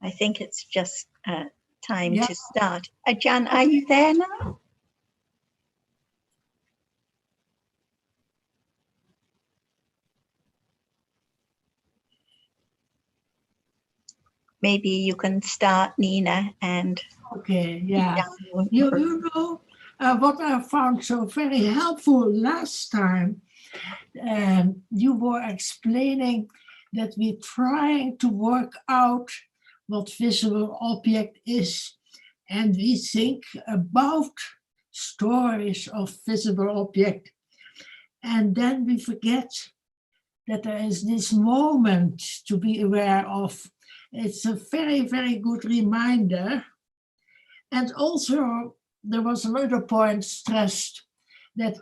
I think it's just time to start. Ajahn, are you there now? Maybe you can start, Nina, and... Okay, yeah. You know what I found so very helpful last time, you were explaining that we're trying to work out what visible object is, and we think about stories of visible object, and then we forget that there is this moment to be aware of. It's a very, very good reminder. And also, there was another point stressed that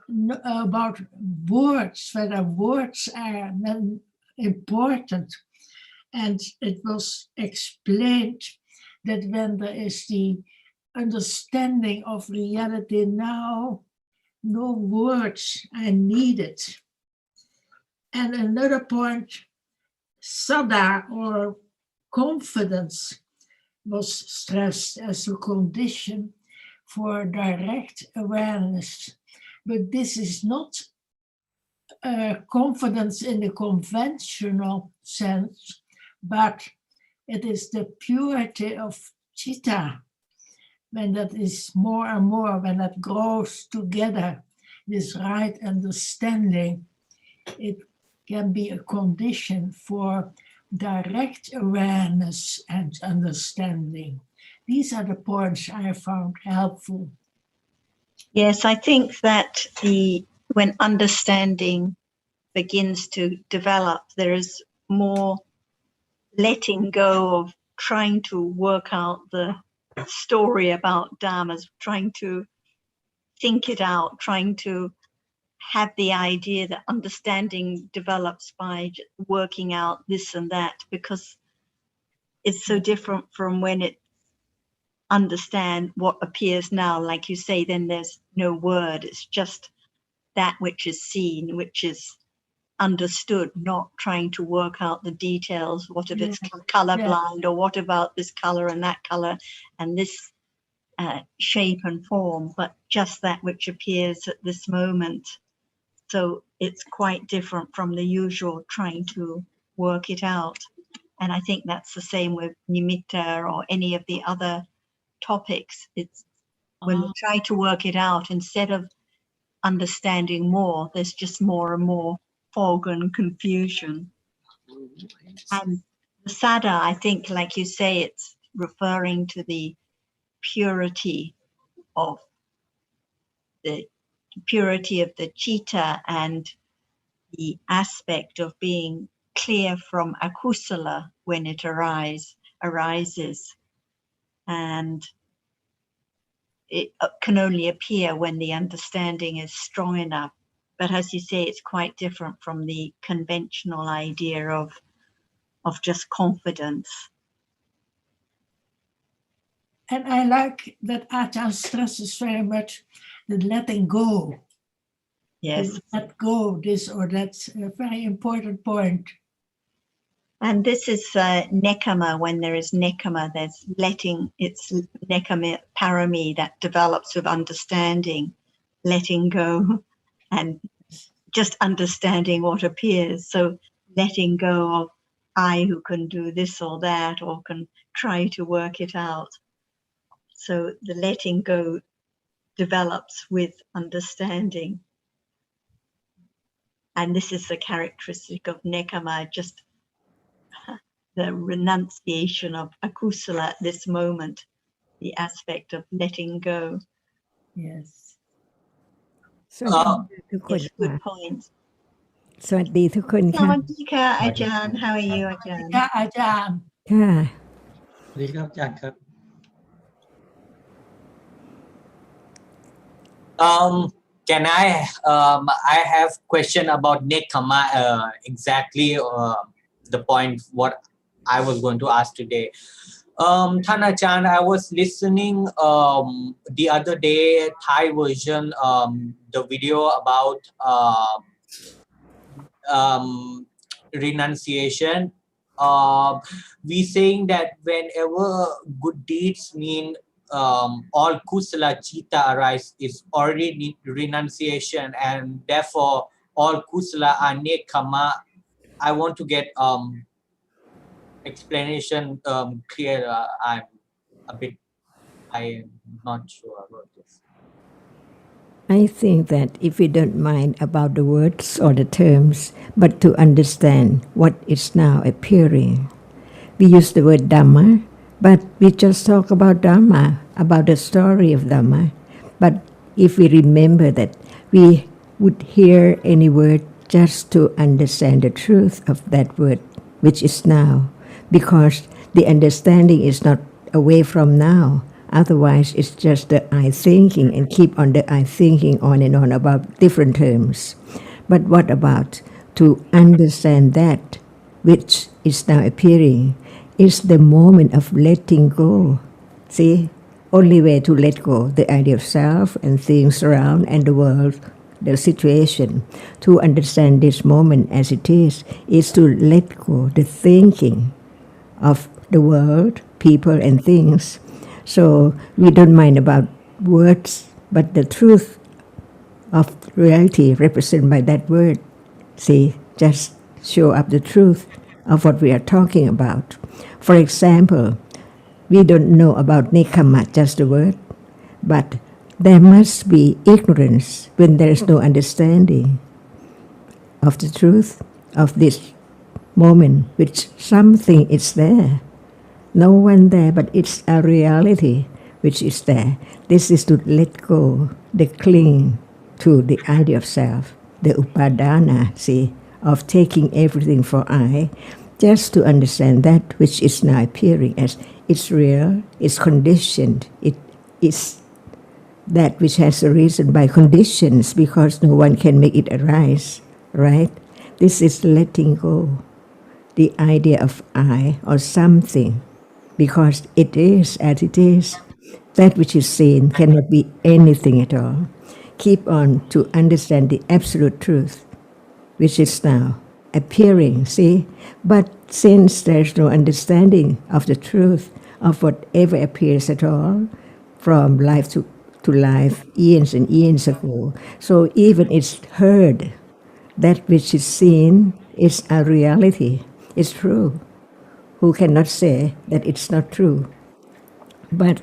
about words, whether words are important. And it was explained that when there is the understanding of reality now, no words are needed. And another point, sada or confidence was stressed as a condition for direct awareness. But this is not confidence in the conventional sense, but it is the purity of citta. When that is more and more, when that grows together, this right understanding, it can be a condition for direct awareness and understanding. These are the points I found helpful. Yes, I think that when understanding begins to develop, there is more letting go of trying to work out the story about dharmas, trying to think it out, trying to have the idea that understanding develops by working out this and that, because it's so different from when it understand what appears now. Like you say, then there's no word. It's just that which is seen, which is understood, not trying to work out the details. What if it's colorblind, or what about this color and that color and this shape and form, but just that which appears at this moment. So it's quite different from the usual trying to work it out. And I think that's the same with nimitta or any of the other topics. It's when we try to work it out, instead of understanding more, there's just more and more fog and confusion. And the sada, I think, like you say, it's referring to the purity of the citta and the aspect of being clear from akusala when it arises. And it can only appear when the understanding is strong enough. But as you say, it's quite different from the conventional idea of just confidence. And I like that Ajahn stresses very much the letting go. Yes. Let go this or that's a very important point. And this is nekama. When there is nekama, there's letting, it's nekama parami that develops with understanding, letting go, and just understanding what appears. So letting go of I who can do this or that, or can try to work it out. So the letting go develops with understanding. And this is the characteristic of nekama, just the renunciation of akusala at this moment, the aspect of letting go. Yes. Yes, good point. สวัสดีทุกคนค่ะ Sawadika, Ajahn. How are you, Ajahn? Ajahn. ค่ะ สวัสดีครับอาจารย์ครับ Can I have question about nekama, exactly the point what I was going to ask today. Thanachan, I was listening the other day Thai version, the video about renunciation, we saying that whenever good deeds mean all kusala chitta arise is already renunciation, and therefore all kusala are nekama. I want to get explanation clear. I'm a bit, I'm not sure about this. I think that if we don't mind about the words or the terms, but to understand what is now appearing, we use the word Dhamma, but we just talk about Dhamma, about the story of Dhamma. But if we remember that we would hear any word just to understand the truth of that word, which is now, because the understanding is not away from now. Otherwise, it's just the I thinking and keep on the I thinking on and on about different terms. But what about to understand that which is now appearing is the moment of letting go. See, only way to let go the idea of self and things around and the world, the situation, to understand this moment as it is to let go the thinking of the world, people and things. So we don't mind about words, but the truth of reality represented by that word. See, just show up the truth of what we are talking about. For example, we don't know about nekama, just the word, but there must be ignorance when there is no understanding of the truth of this moment, which something is there. No one there, but it's a reality which is there. This is to let go, the cling to the idea of self, the upadana, see, of taking everything for I, just to understand that which is now appearing as it's real, it's conditioned, it is that which has arisen by conditions because no one can make it arise, right? This is letting go the idea of I or something because it is as it is. That which is seen cannot be anything at all. Keep on to understand the absolute truth, which is now appearing, see? But since there is no understanding of the truth of whatever appears at all, from life to life, eons and eons ago, so even it's heard, that which is seen is a reality, it's true. Who cannot say that it's not true? But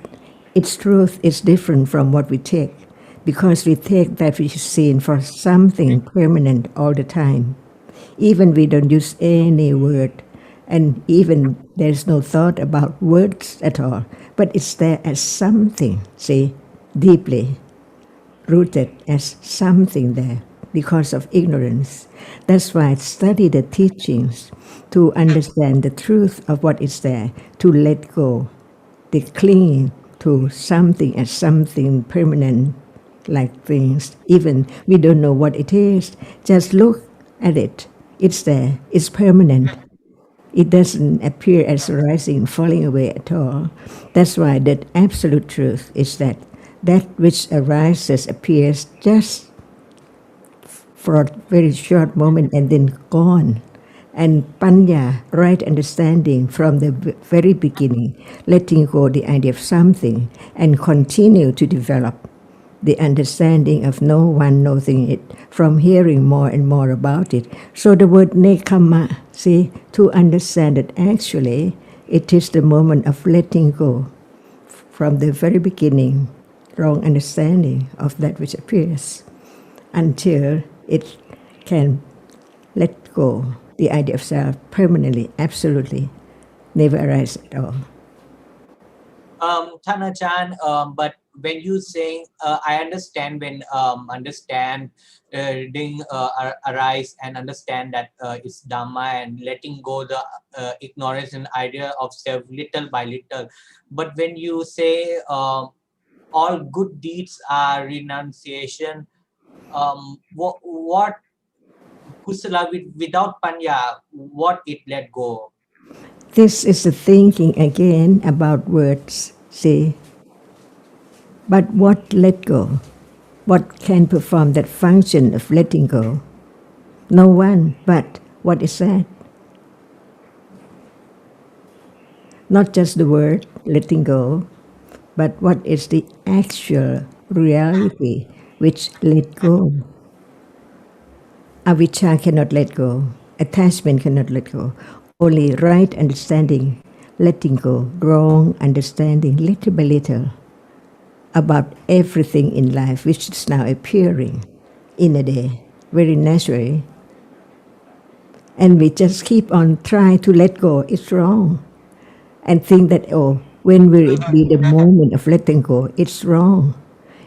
its truth is different from what we take, because we take that which is seen for something permanent all the time. Even we don't use any word, and even there's no thought about words at all, but it's there as something, see, deeply rooted as something there because of ignorance. That's why I study the teachings to understand the truth of what is there, to let go, the clinging to something as something permanent, like things. Even we don't know what it is, just look at it. It's there, it's permanent. It doesn't appear as rising and falling away at all. That's why that absolute truth is that which arises appears just for a very short moment and then gone. And panya, right understanding from the very beginning, letting go the idea of something and continue to develop the understanding of no one knowing it from hearing more and more about it. So the word nekama, see, to understand that actually it is the moment of letting go from the very beginning, wrong understanding of that which appears, until it can let go the idea of self permanently, absolutely, never arise at all. Thanachan, but when you saying, I understand when arise and understand that it's Dhamma and letting go the ignorance and idea of self little by little. But when you say all good deeds are renunciation, what kusala without panya, what it let go? This is the thinking again about words, see. But what let go? What can perform that function of letting go? No one, but what is that? Not just the word letting go, but what is the actual reality which let go. Avijja cannot let go. Attachment cannot let go. Only right understanding, letting go, wrong understanding, little by little, about everything in life which is now appearing in a day, very naturally. And we just keep on trying to let go. It's wrong. And think that, oh, when will it be the moment of letting go? It's wrong.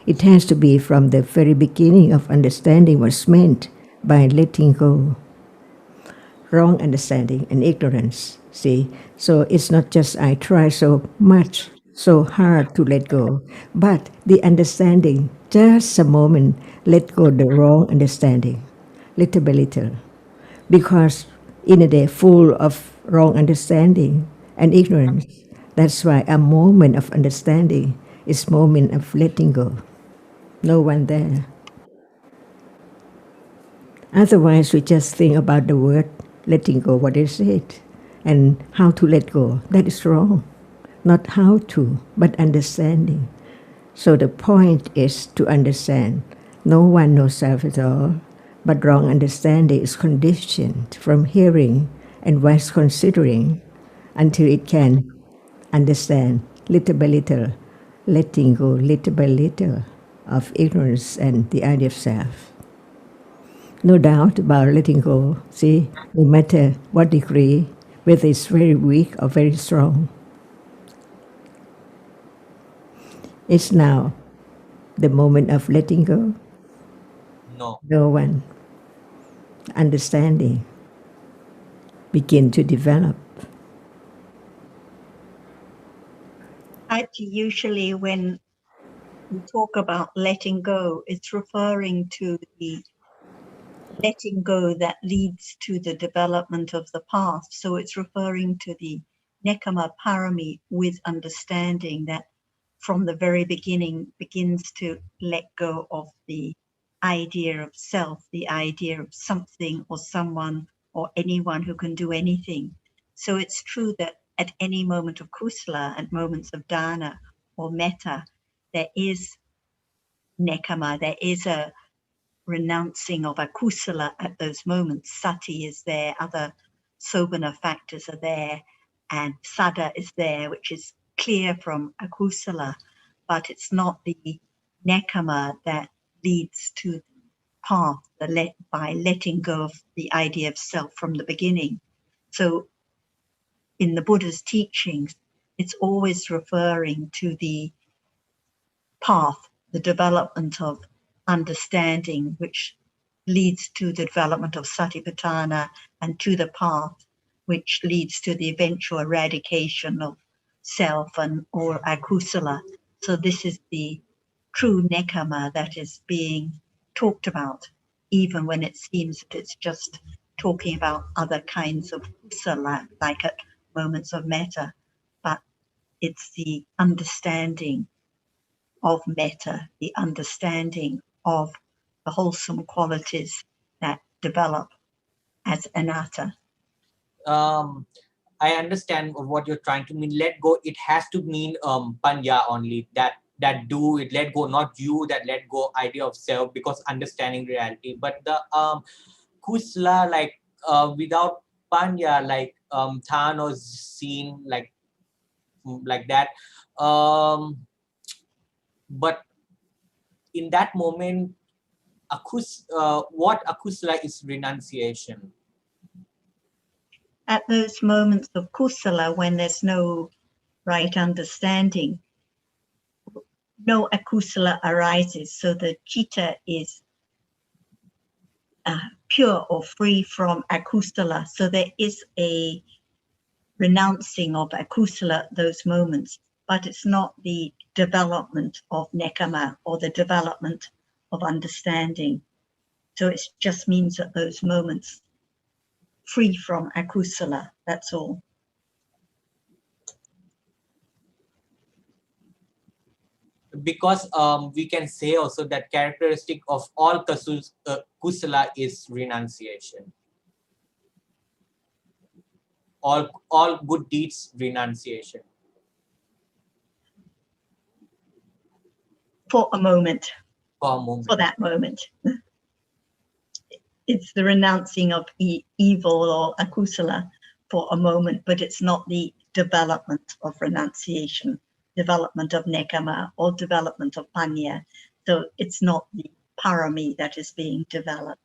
It has to be from the very beginning of understanding what's meant by letting go. Wrong understanding and ignorance, see? So it's not just I try so much, so hard to let go, but the understanding, just a moment, let go the wrong understanding, little by little. Because in a day full of wrong understanding and ignorance, that's why a moment of understanding is moment of letting go. No one there. Otherwise, we just think about the word letting go, what is it, and how to let go. That is wrong. Not how to, but understanding. So the point is to understand. No one knows self at all, but wrong understanding is conditioned from hearing and wise considering until it can understand little by little, letting go little by little of ignorance and the idea of self. No doubt about letting go. See, no matter what degree, whether it's very weak or very strong, it's now the moment of letting go. No. No one understanding begin to develop. Usually when we talk about letting go, it's referring to the letting go that leads to the development of the path. So it's referring to the Nekama Parami with understanding that from the very beginning begins to let go of the idea of self, the idea of something or someone or anyone who can do anything. So it's true that at any moment of kusala, at moments of dana or metta, there is nekama, there is a renouncing of akusala at those moments. Sati is there, other sobhana factors are there, and sada is there, which is clear from akusala, but it's not the nekama that leads to the path by letting go of the idea of self from the beginning. So in the Buddha's teachings, it's always referring to the path, the development of understanding, which leads to the development of satipatthana, and to the path, which leads to the eventual eradication of self and or akusala. So this is the true nekama that is being talked about, even when it seems that it's just talking about other kinds of kusala, like at moments of metta, but it's the understanding of metta, the understanding of the wholesome qualities that develop as anatta. I understand what you're trying to mean. Let go, it has to mean panya only, that do it, let go, not you, that let go idea of self, because understanding reality. But the kusla, like without panya, like than or seen like that. But in that moment, what akusla is renunciation. At those moments of kusala, when there's no right understanding, no akusala arises, so the citta is pure or free from akusala. So there is a renouncing of akusala at those moments, but it's not the development of nekama or the development of understanding. So it just means at those moments free from akusala, that's all. Because we can say also that characteristic of all kusala is renunciation. all good deeds renunciation. For a moment, For a moment. for that moment. It's the renouncing of evil or akusala for a moment, but it's not the development of renunciation, development of nekama, or development of panya. So it's not the parami that is being developed.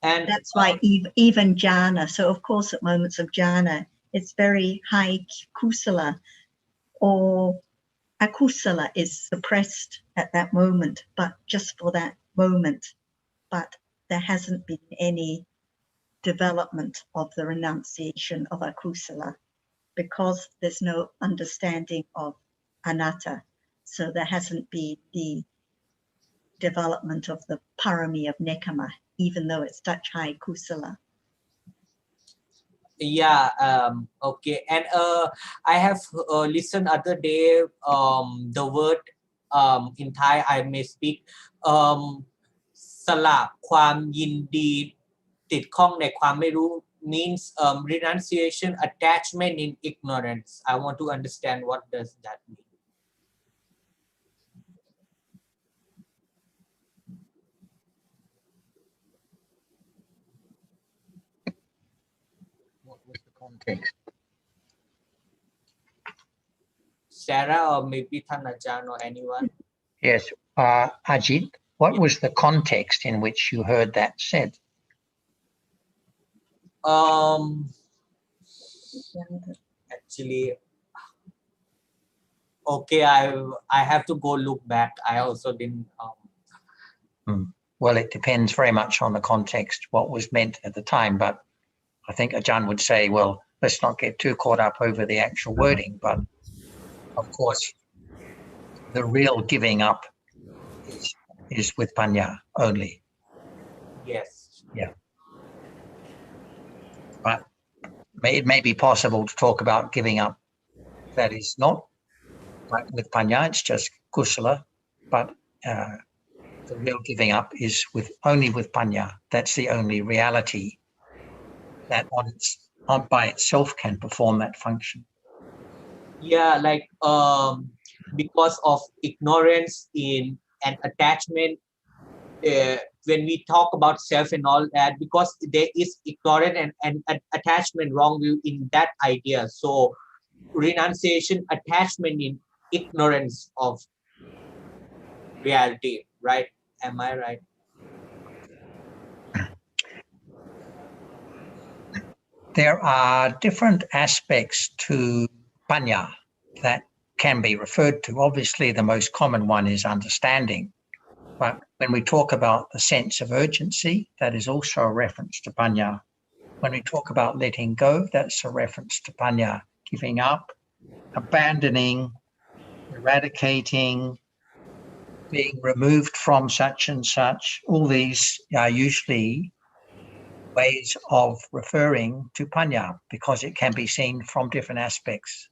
And that's why even jhana, so of course at moments of jhana, it's very high kusala or akusala is suppressed at that moment, but just for that moment. But there hasn't been any development of the renunciation of akusala because there's no understanding of anatta. So there hasn't been the development of the parami of nekama, even though it's such high kusala. Yeah, okay. And I have listened other day the word in Thai I may speak สละความยินดีติดข้องในความไม่รู้ means renunciation attachment in ignorance. I want to understand what does that mean. What was the context? Sarah or maybe Than Ajahn or anyone? Yes, Ajit, what was the context in which you heard that said? Actually, okay, I have to go look back. I also didn't. Well, it depends very much on the context, what was meant at the time. But I think Ajahn would say, well, let's not get too caught up over the actual wording. But of course, the real giving up is with panya only. Yes. Yeah. But it may be possible to talk about giving up that is not like with panya, it's just kusala, but the real giving up is only with panya. That's the only reality that by itself can perform that function. Yeah, like because of ignorance in an attachment, when we talk about self and all that, because there is ignorance and attachment wrong view in that idea. So renunciation, attachment in ignorance of reality, right? Am I right? There are different aspects to panya that can be referred to. Obviously, the most common one is understanding. But when we talk about the sense of urgency, that is also a reference to panya. When we talk about letting go, that's a reference to panya, giving up, abandoning, eradicating, being removed from such and such. All these are usually ways of referring to panya because it can be seen from different aspects.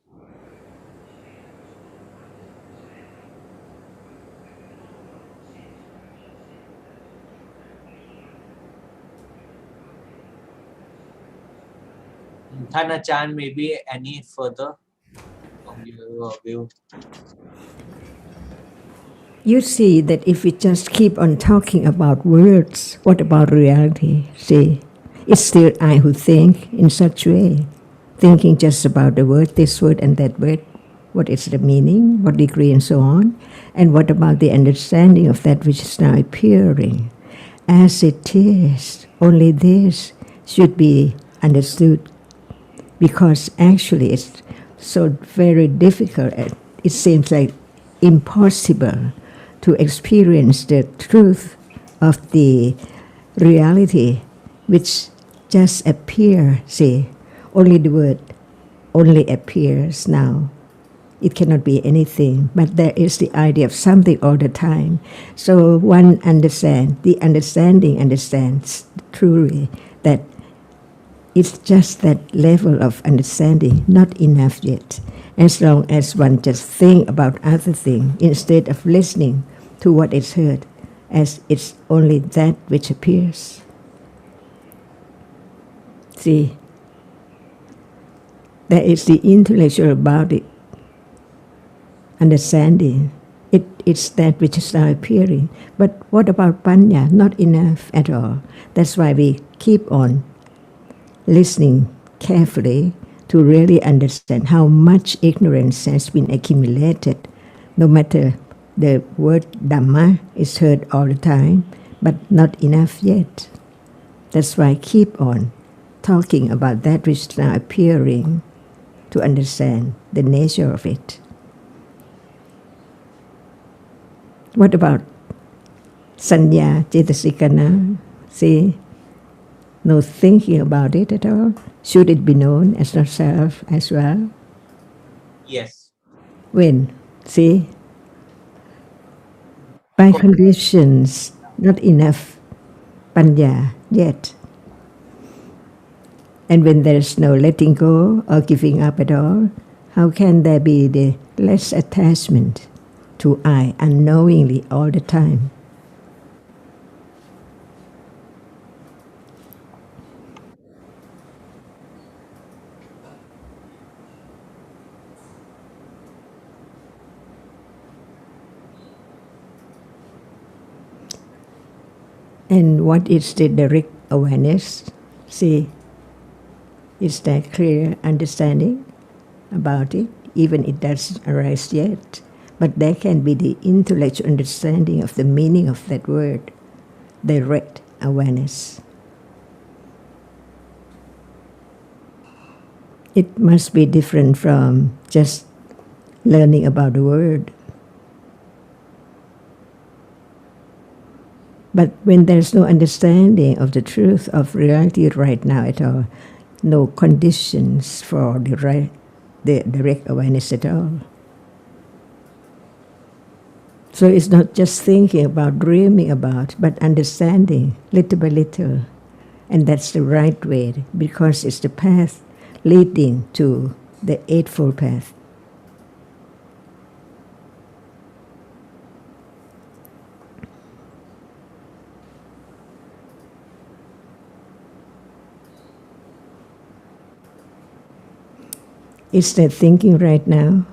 Than Ajahn, maybe any further from your view? You see that if we just keep on talking about words, what about reality? See, it's still I who think in such way, thinking just about the word, this word and that word, what is the meaning, what degree and so on, and what about the understanding of that which is now appearing? As it is, only this should be understood because actually it's so very difficult, it seems like impossible to experience the truth of the reality which just appears. See, only the word only appears now. It cannot be anything, but there is the idea of something all the time. So one understands truly that it's just that level of understanding, not enough yet. As long as one just think about other thing instead of listening to what is heard, as it's only that which appears. See, That is the intellectual about it, understanding. It's that which is now appearing. But what about panya? Not enough at all. That's why we keep on listening carefully to really understand how much ignorance has been accumulated. No matter the word Dhamma is heard all the time, but not enough yet. That's why I keep on talking about that which is now appearing to understand the nature of it. What about sanya, cetasikana? See, no thinking about it at all. Should it be known as not self as well? Yes. When? See? By conditions, not enough panya yet. And when there's no letting go or giving up at all, how can there be the less attachment to I unknowingly all the time? And what is the direct awareness? See, is there clear understanding about it? Even it doesn't arise yet. But there can be the intellectual understanding of the meaning of that word, direct awareness. It must be different from just learning about the word. But when there's no understanding of the truth of reality right now at all, no conditions for the direct awareness at all. So it's not just thinking about, dreaming about, but understanding little by little. And that's the right way, because it's the path leading to the Eightfold Path. Is that thinking right now?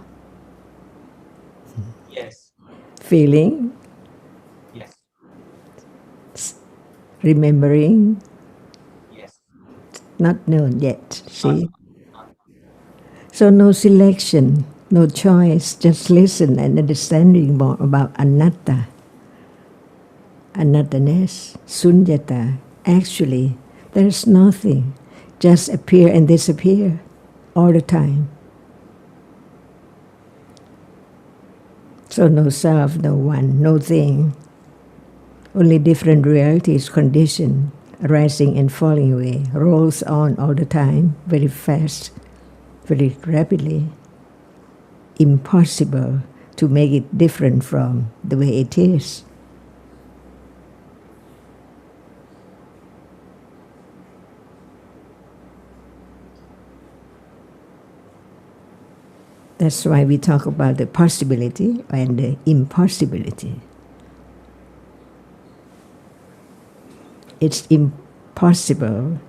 Yes. Feeling? Yes. Remembering? Yes. Not known yet, see? So no selection, no choice, just listen and understanding more about anatta, anottherness, sunyata. Actually, there's nothing, just appear and disappear all the time. So no self, no one, no thing. Only different realities, condition, arising and falling away, rolls on all the time, very fast, very rapidly. Impossible to make it different from the way it is. That's why we talk about the possibility and the impossibility. It's impossible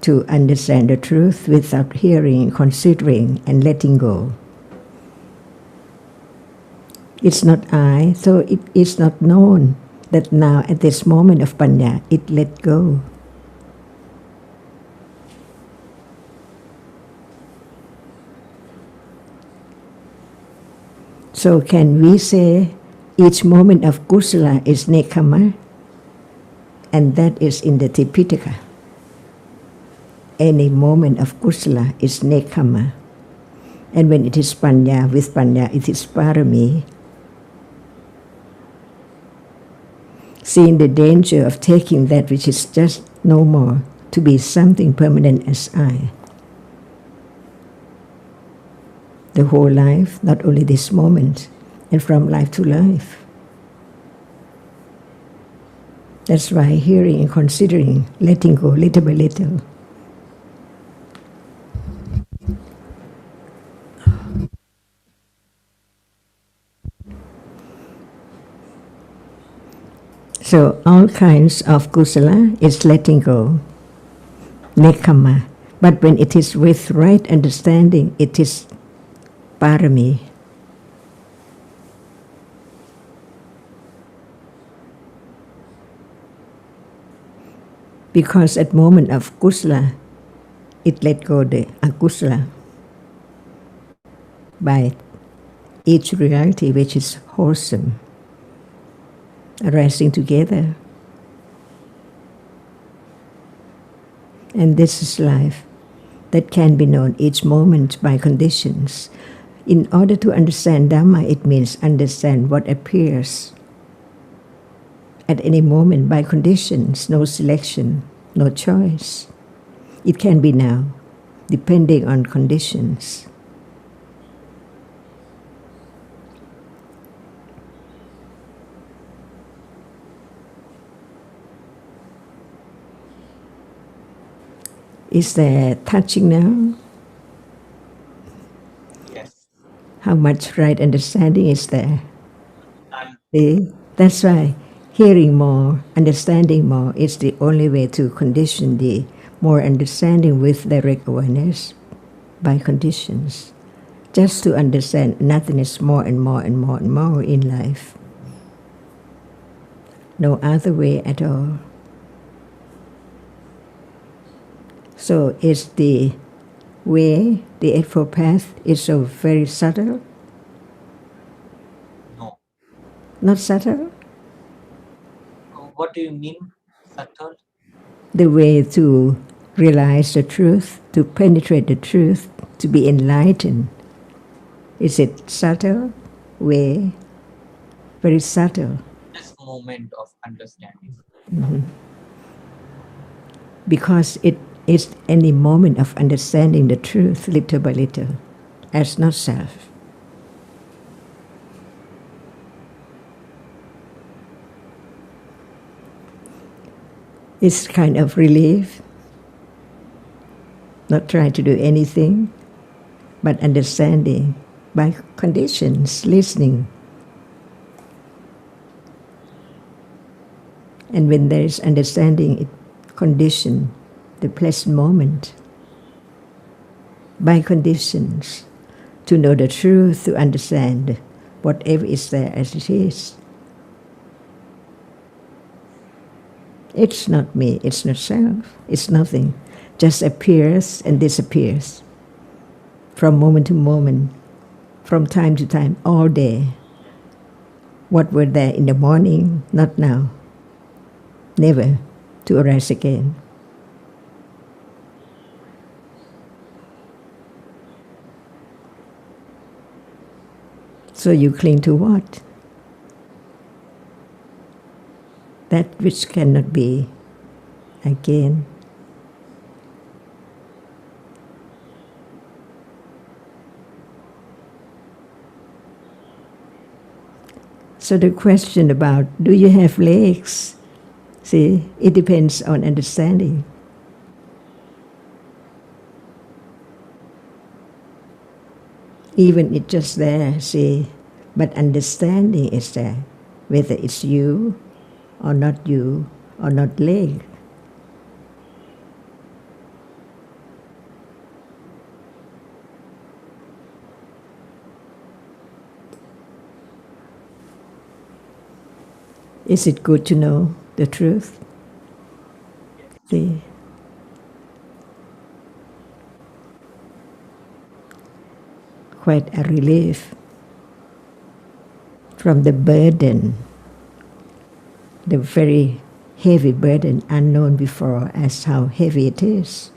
to understand the truth without hearing, considering, and letting go. It's not I, so it is not known that now at this moment of panya, it let go. So can we say each moment of kusala is nekkhamma? And that is in the Tipitaka. Any moment of kusala is nekkhamma. And when it is panya, with panya, it is parami. Seeing the danger of taking that which is just no more to be something permanent as I. The whole life, not only this moment, and from life to life. That's why hearing and considering, letting go little by little. So all kinds of kusala is letting go, nekkhamma. But when it is with right understanding, it is parami. Because at moment of kusala, it let go the akusala by each reality which is wholesome, arising together. And this is life that can be known each moment by conditions. In order to understand Dhamma, it means understand what appears at any moment by conditions, no selection, no choice. It can be now, depending on conditions. Is there touching now? Yes. How much right understanding is there? And See? That's why hearing more, understanding more is the only way to condition the more understanding with direct awareness by conditions. Just to understand nothing is more and more and more and more in life. No other way at all. So is the way, the Eightfold Path is so very subtle? no. Not subtle? What do you mean, subtle? The way to realize the truth, to penetrate the truth, to be enlightened. Is it subtle? Way? Very subtle. This moment of understanding. Because it is any moment of understanding the truth little by little as not self. It's kind of relief, not trying to do anything, but understanding by conditions, listening. And when there is understanding, it condition the pleasant moment by conditions to know the truth, to understand whatever is there as it is. It's not me, it's not self, it's nothing. Just appears and disappears from moment to moment, from time to time, all day. What were there in the morning, not now, never to arise again. So you cling to what? That which cannot be again. So the question about, do you have legs? See, it depends on understanding. Even it's just there, see, but understanding is there, whether it's you or not you or not leg. Is it good to know the truth? See? Quite a relief from the burden, the very heavy burden unknown before as how heavy it is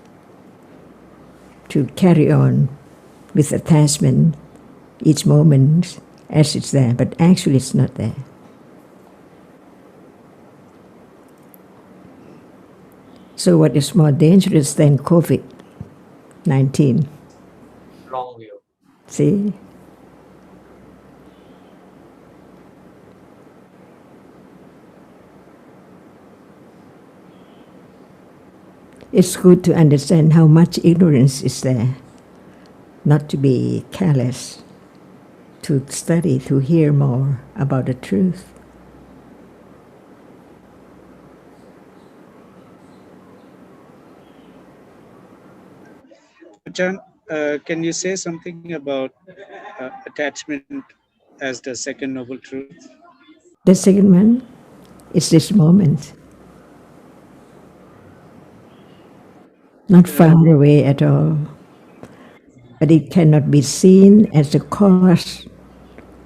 to carry on with attachment each moment as it's there, but actually it's not there. So what is more dangerous than COVID-19? Wrong view. See? It's good to understand how much ignorance is there, not to be careless, to study, to hear more about the truth. Ajahn, can you say something about attachment as the second noble truth? The second one is this moment, not far away at all, but it cannot be seen as the cause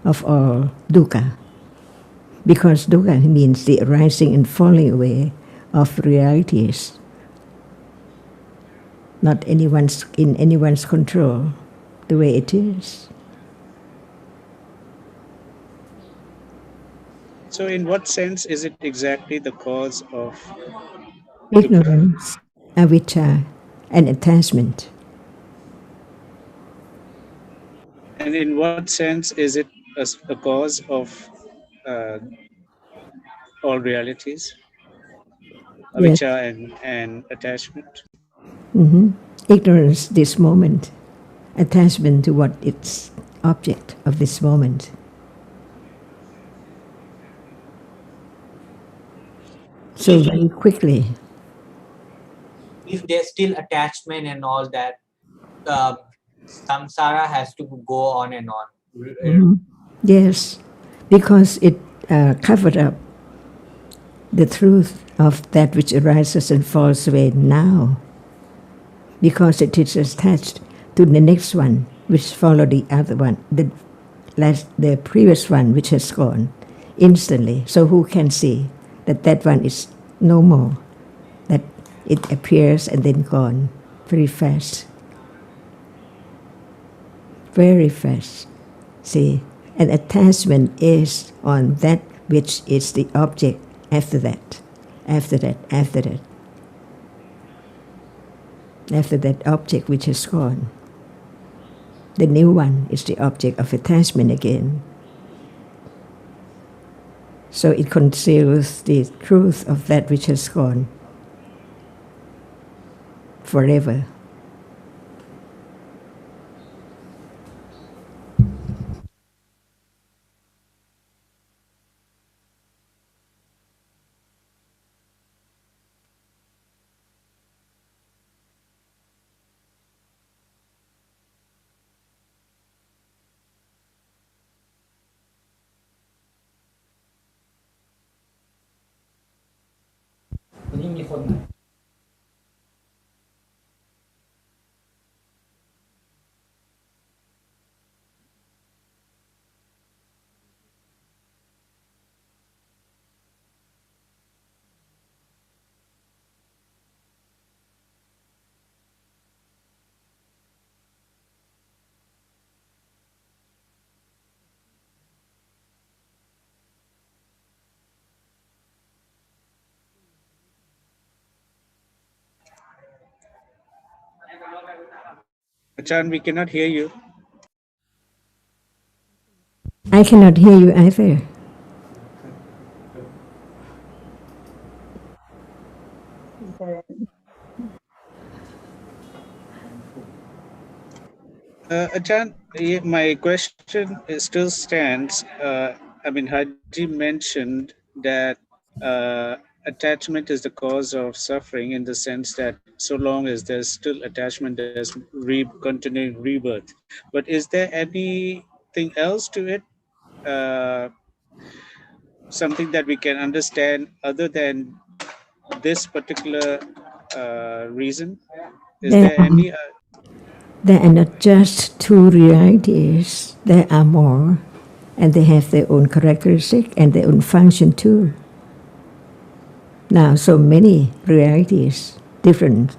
of all dukkha, because dukkha means the arising and falling away of realities, not in anyone's control, the way it is. So in what sense is it exactly the cause of Ignorance, avijja, and attachment. And in what sense is it a cause of uh, all realities, Yes. avijja and attachment? Ignorance, this moment, attachment to what its object of this moment. So very quickly, If there's still attachment and all that, samsara has to go on and on. yes, because it covered up the truth of that which arises and falls away now, because it is attached to the next one, which follow the other one, the previous one which has gone instantly. So who can see that that one is no more, that it appears and then gone very fast. Very fast. See, and attachment is on that which is the object after that, after that, after that. After that object which is gone. The new one is the object of attachment again. So it conceals the truth of that which has gone forever. Ajahn, we cannot hear you. I cannot hear you either. Ajahn, my question still stands. Haji mentioned that attachment is the cause of suffering, in the sense that so long as there's still attachment, there's continuing rebirth. But is there anything else to it? Something that we can understand other than this particular reason? Is there any? There are not just two realities, there are more, and they have their own characteristic and their own function too. Now, so many realities, different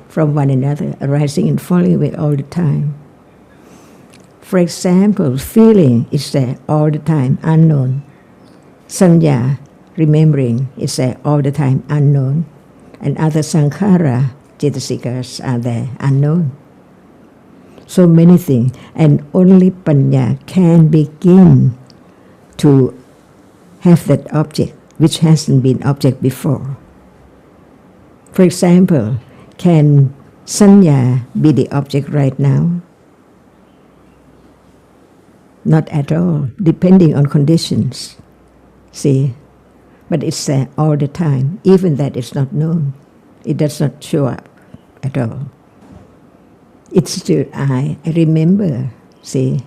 from one another, arising and falling away all the time. For example, feeling is there all the time, unknown. Sanya, remembering, is there all the time, unknown. And other sankhara, cetasikas, are there, unknown. So many things, and only panya can begin to have that object which hasn't been object before. For example, can sanya be the object right now? Not at all, depending on conditions. See, but it's there all the time, even that it's not known. It does not show up at all. It's still I remember, see.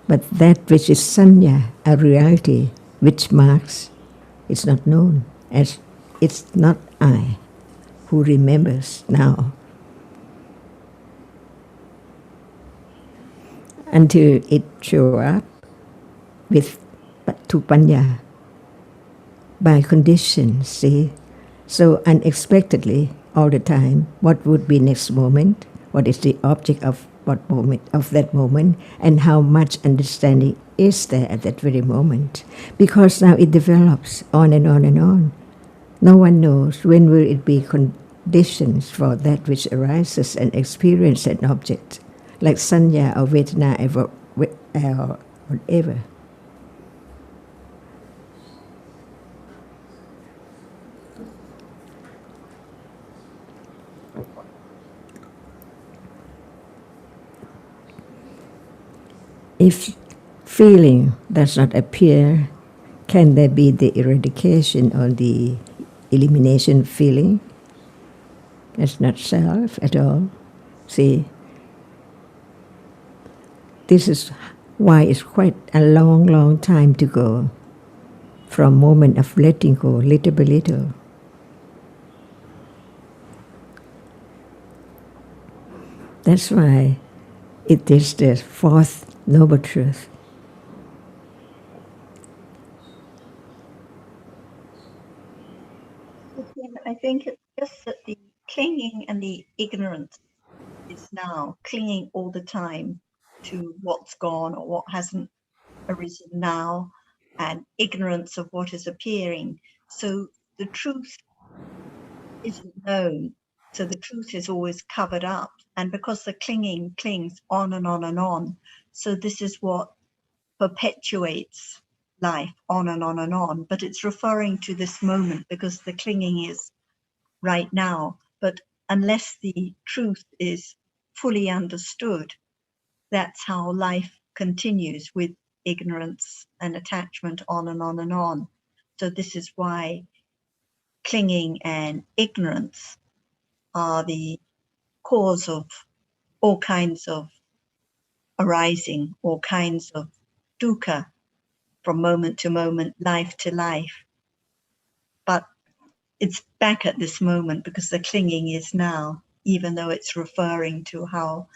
But that which is sanya, a reality, which marks, it's not known, as it's not I who remembers now. Until it show up with to panya by conditions, see. So unexpectedly, all the time, what would be next moment? What is the object of what moment of that moment, and how much understanding is there at that very moment? Because now it develops on and on and on. No one knows when will it be conditions for that which arises and experience an object, like sanya or vedana or whatever. If feeling does not appear, can there be the eradication or the elimination of feeling? That's not self at all. See, this is why it's quite a long, long time to go from moment of letting go, little by little. That's why it is the fourth noble truth. I think it's just that the clinging and the ignorance is now clinging all the time to what's gone or what hasn't arisen now, and ignorance of what is appearing. So the truth isn't known. So the truth is always covered up. And because the clinging clings on and on and on, so this is what perpetuates life on and on and on. But it's referring to this moment because the clinging is right now. But unless the truth is fully understood, that's how life continues with ignorance and attachment on and on and on. So this is why clinging and ignorance are the cause of all kinds of arising, all kinds of dukkha from moment to moment, life to life. But it's back at this moment because the clinging is now, even though it's referring to how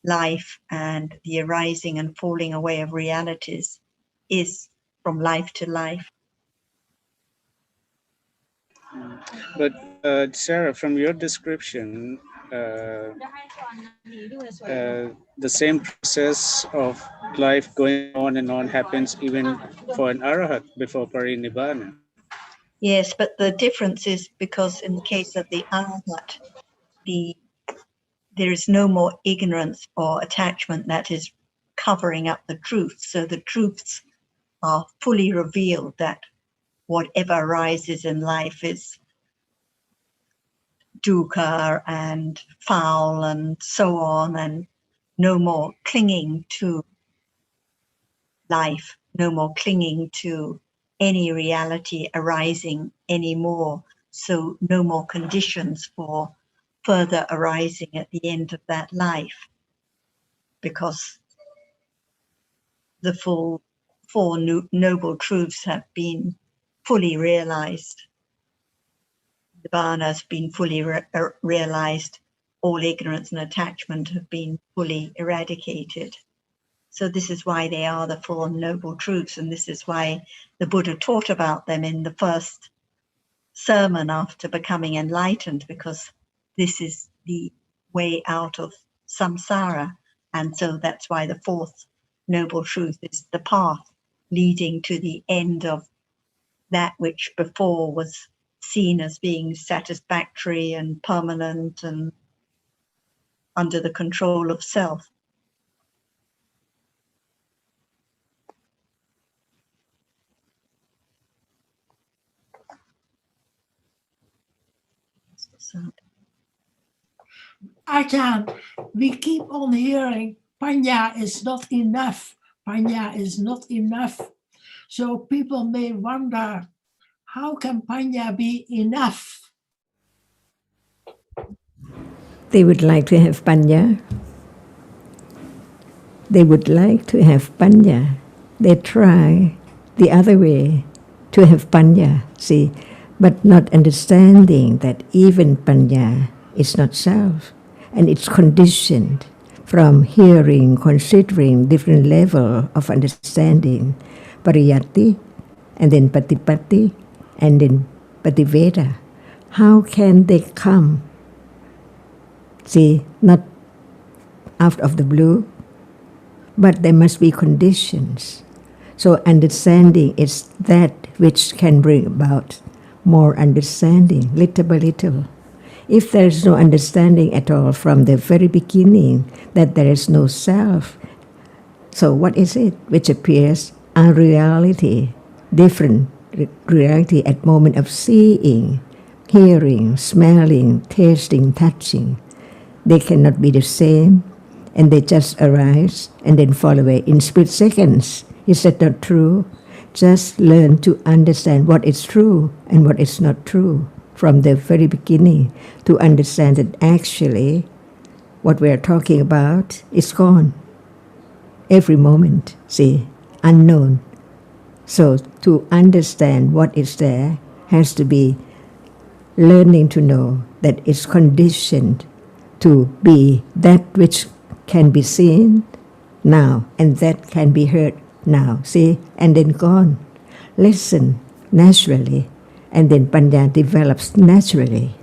life and the arising and falling away of realities is from life to life. But Sarah, from your description, the same process of life going on and on happens even for an arahat before parinibbana. Yes, but the difference is because in the case of the arhat, there is no more ignorance or attachment that is covering up the truth. So the truths are fully revealed that whatever arises in life is dukkha and foul and so on, and no more clinging to life, no more clinging to any reality arising anymore. So no more conditions for further arising at the end of that life, because the full four noble truths have been fully realized. The Nibbana has been fully realized. All ignorance and attachment have been fully eradicated. So this is why they are the Four Noble Truths, and this is why the Buddha taught about them in the first sermon after becoming enlightened, because this is the way out of samsara. And so that's why the fourth Noble Truth is the path leading to the end of that which before was seen as being satisfactory and permanent and under the control of self. So, Ajahn, we keep on hearing panya is not enough. Panya is not enough. So people may wonder, how can panya be enough? They would like to have panya. They would like to have panya. They try the other way to have panya, see, but not understanding that even panya is not self, and it's conditioned from hearing, considering different level of understanding, pariyatti, and then patipatti, and then pativeda. How can they come? See, not out of the blue, but there must be conditions. So understanding is that which can bring about more understanding, little by little. If there is no understanding at all from the very beginning that there is no self, so what is it which appears? Unreality, different reality at moment of seeing, hearing, smelling, tasting, touching. They cannot be the same, and they just arise and then fall away in split seconds. Is that not true? Just learn to understand what is true and what is not true from the very beginning, to understand that actually what we are talking about is gone. Every moment, see, unknown. So to understand what is there has to be learning to know that it's conditioned to be that which can be seen now and that can be heard now, see, and then gone. Listen naturally, and then panya develops naturally.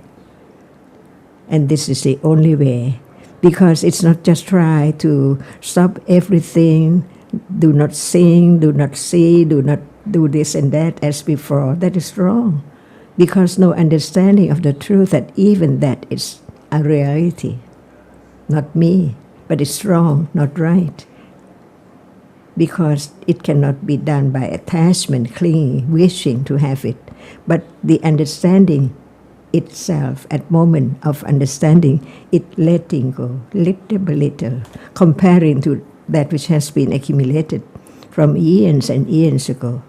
And this is the only way, because it's not just try to stop everything, do not sing, do not see, do not do this and that as before. That is wrong, because no understanding of the truth that even that is a reality, not me, but it's wrong, not right. Because it cannot be done by attachment, clinging, wishing to have it. But the understanding itself, at moment of understanding, it letting go, little by little, comparing to that which has been accumulated from eons and eons ago.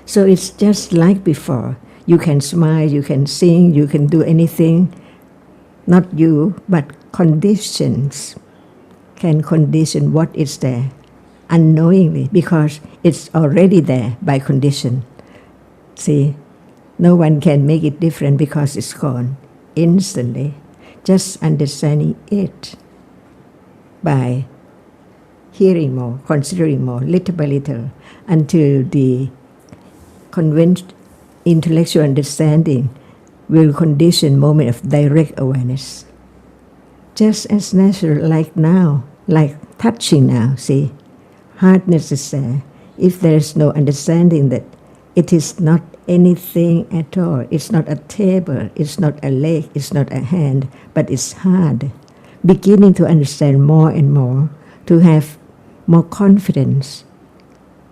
So it's just like before. You can smile, you can sing, you can do anything. Not you, but conditions can condition what is there unknowingly, because it's already there by condition. See, no one can make it different because it's gone instantly. Just understanding it by hearing more, considering more, little by little, until the convinced intellectual understanding will condition moment of direct awareness. Just as natural, like now, like touching now, see, hardness is there. If there is no understanding that it is not anything at all, it's not a table, it's not a leg, it's not a hand, but it's hard. Beginning to understand more and more, to have more confidence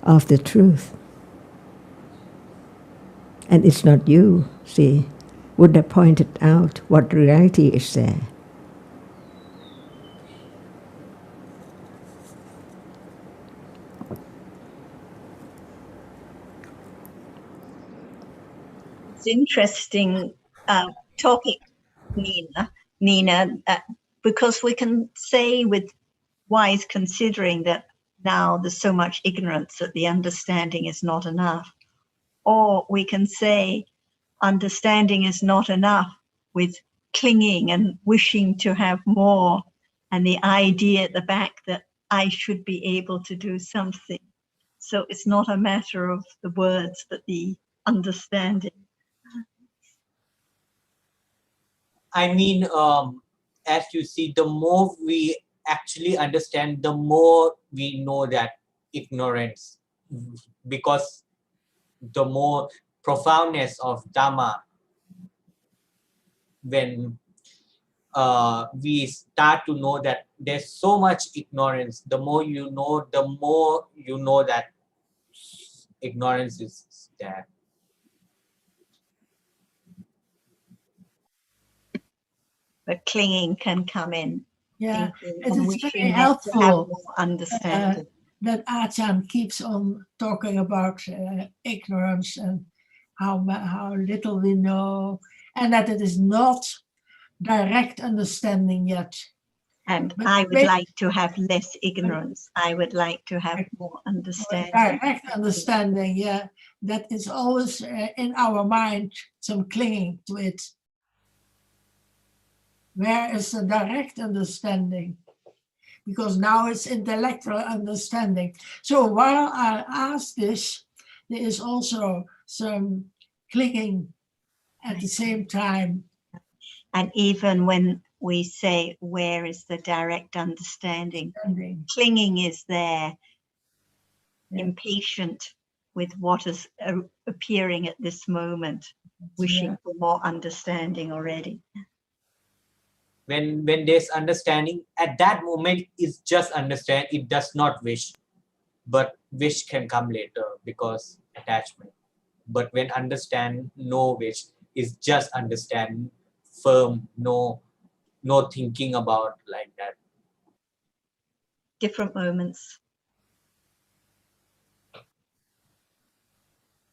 of the truth. And it's not you, see. Buddha pointed out what reality is there. It's interesting topic, Nina, because we can say with wise considering that now there's so much ignorance that the understanding is not enough. Or we can say understanding is not enough with clinging and wishing to have more, and the idea at the back that I should be able to do something. So it's not a matter of the words, but the understanding. I mean, as you see, the more we actually understand, the more we know that ignorance, because the more profoundness of Dhamma, when we start to know that there's so much ignorance, the more you know that ignorance is there. But clinging can come in. Yeah, Thinking it and is very wishing not to have helpful more understanding. that Ajahn keeps on talking about ignorance and how little we know, and that it is not direct understanding yet. And But I would maybe- like to have less ignorance. I would like to have more understanding. Direct understanding, yeah. That is always in our mind, some clinging to it. Where is the direct understanding? Because now it's intellectual understanding. So while I ask this, there is also some clinging at the same time. And even when we say, where is the direct understanding? Understanding. Clinging is there, Yeah. impatient with what is appearing at this moment, wishing for more understanding already. When there's understanding, at that moment is just understand, it does not wish, but wish can come later because attachment. But when understand, no wish, is just understand, firm, no thinking about like that. Different moments.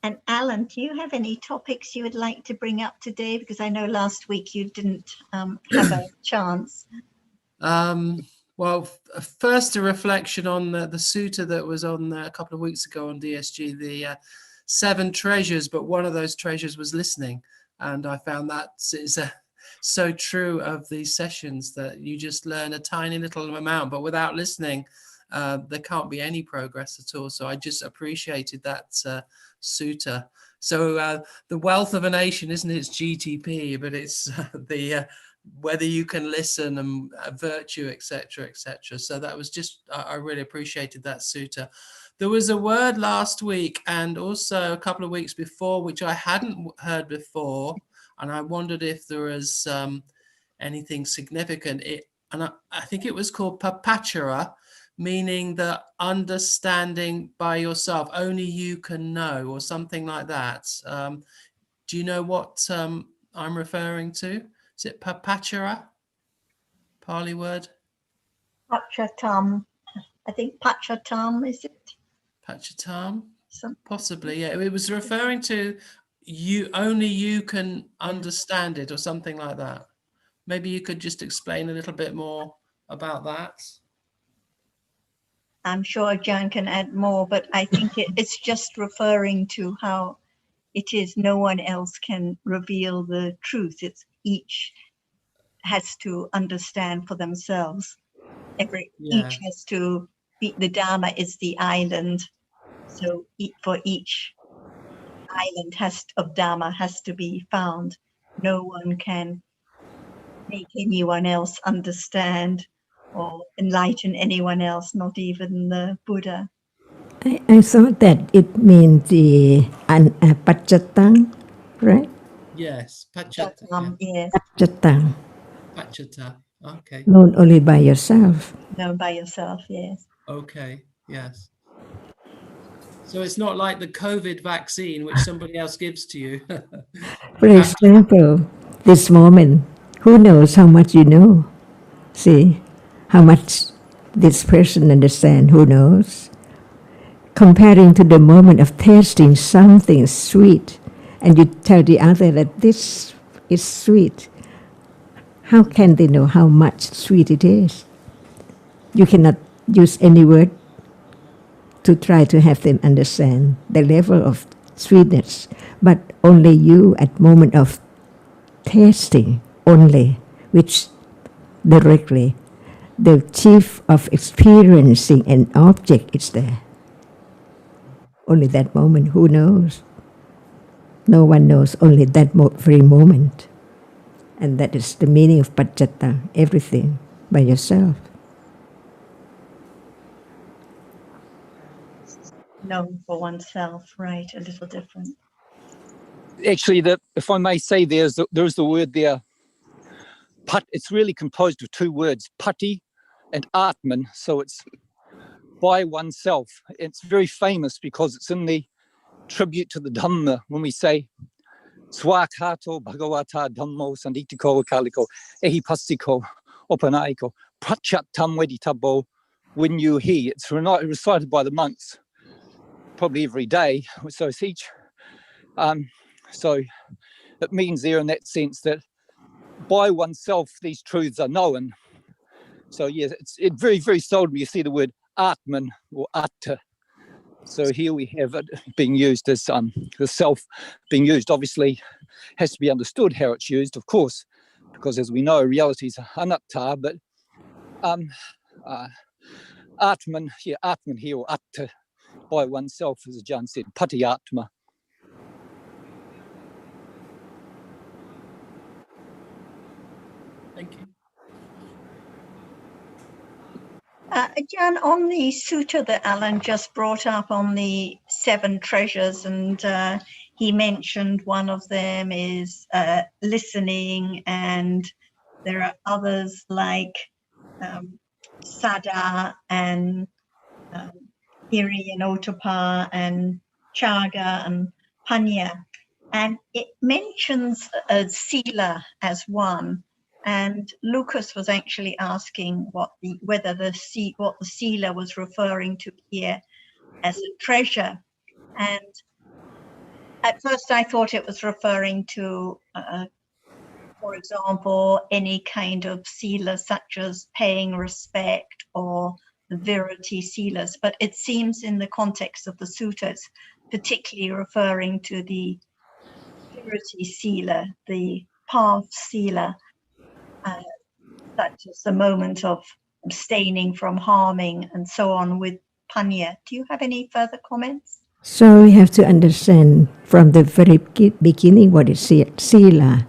And Alan, do you have any topics you would like to bring up today? Because I know last week you didn't have a chance. Well, first a reflection on the sutta that was on a couple of weeks ago on DSG, the 7 treasures, but one of those treasures was listening. And I found that is so true of these sessions, that you just learn a tiny little amount, but without listening, there can't be any progress at all. So I just appreciated that sutta. So the wealth of a nation isn't its GDP, but it's the whether you can listen and virtue, etc., etc. So that was just, I really appreciated that sutta. There was a word last week and also a couple of weeks before, which I hadn't heard before, and I wondered if there was anything significant. I think it was called papachara, meaning the understanding by yourself, only you can know, or something like that. Do you know what I'm referring to? Is it papachara? Pali word? Pachatam. I think Pachatam, is it? Pachatam? Possibly, yeah. It was referring to you, only you can understand it, or something like that. Maybe you could just explain a little bit more about that. I'm sure Ajahn can add more, but I think it's just referring to how it is no one else can reveal the truth. It's each has to understand for themselves. Each has to be, the Dharma is the island. So for each island of Dharma has to be found. No one can make anyone else understand or enlighten anyone else, not even the Buddha. I thought that it means the pachatang, right? Yes, pachata. Yes. Pachatang. Pachata. Okay. Known only by yourself. Known by yourself, yes. Okay, yes. So it's not like the COVID vaccine, which somebody else gives to you. For example, this moment, who knows how much you know? See, how much this person understands, who knows? Comparing to the moment of tasting something sweet, and you tell the other that this is sweet. How can they know how much sweet it is? You cannot use any word to try to have them understand the level of sweetness, but only you at moment of tasting only, which directly the chief of experiencing an object is there. Only that moment, who knows? No one knows, only that very moment. And that is the meaning of paccata, everything by yourself. Known for oneself, right, a little different. Actually, if I may say, there's the word there, it's really composed of 2 words, pati and atman, so it's by oneself. It's very famous because it's in the tribute to the Dhamma when we say Swakato Bhagavata Dhammo Sanditiko Kaliko Ehipastiko Opanaiko Prachatam Weditabo when you hear. It's recited by the monks probably every day. So it's each. So it means there in that sense that by oneself these truths are known. So yes, it very, very seldom you see the word Atman or Atta. So here we have it being used as the self being used. Obviously, has to be understood how it's used, of course, because as we know, reality is anatta. But Atman here or Atta by oneself, as Ajahn said, Pati Atma. Thank you. Jan, on the sutta that Alan just brought up on the 7 treasures, and he mentioned one of them is listening, and there are others like Sada and Hiri and Otapa and Chaga and Panya. And it mentions Sila as one. And Lucas was actually asking what the Sila was referring to here as a treasure. And at first I thought it was referring to, for example, any kind of Sila such as paying respect or the Virati Silas. But it seems in the context of the suttas, particularly referring to the Virati Sila, the path Sila, such as the moment of abstaining from harming and so on with Panya. Do you have any further comments? So we have to understand from the very beginning what is Sila.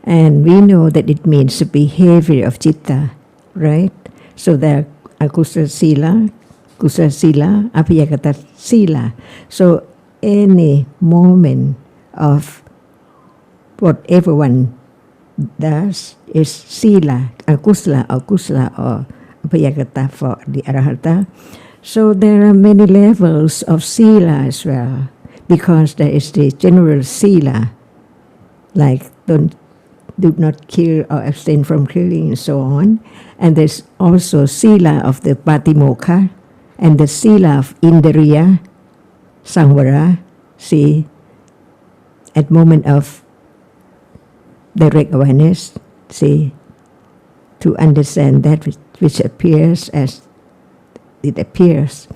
And we know that it means the behavior of Chitta, right? So there are Kusala Sila, Apayagata Sila. So any moment of what everyone does is Sila, Kusala or Apayagata for the Arahata. So there are many levels of Sila as well, because there is the general Sila, like do not kill or abstain from killing and so on. And there's also Sila of the Patimokkha and the Sila of Indriya, Samvara, see, at moment of direct awareness, see, to understand that which appears as it appears.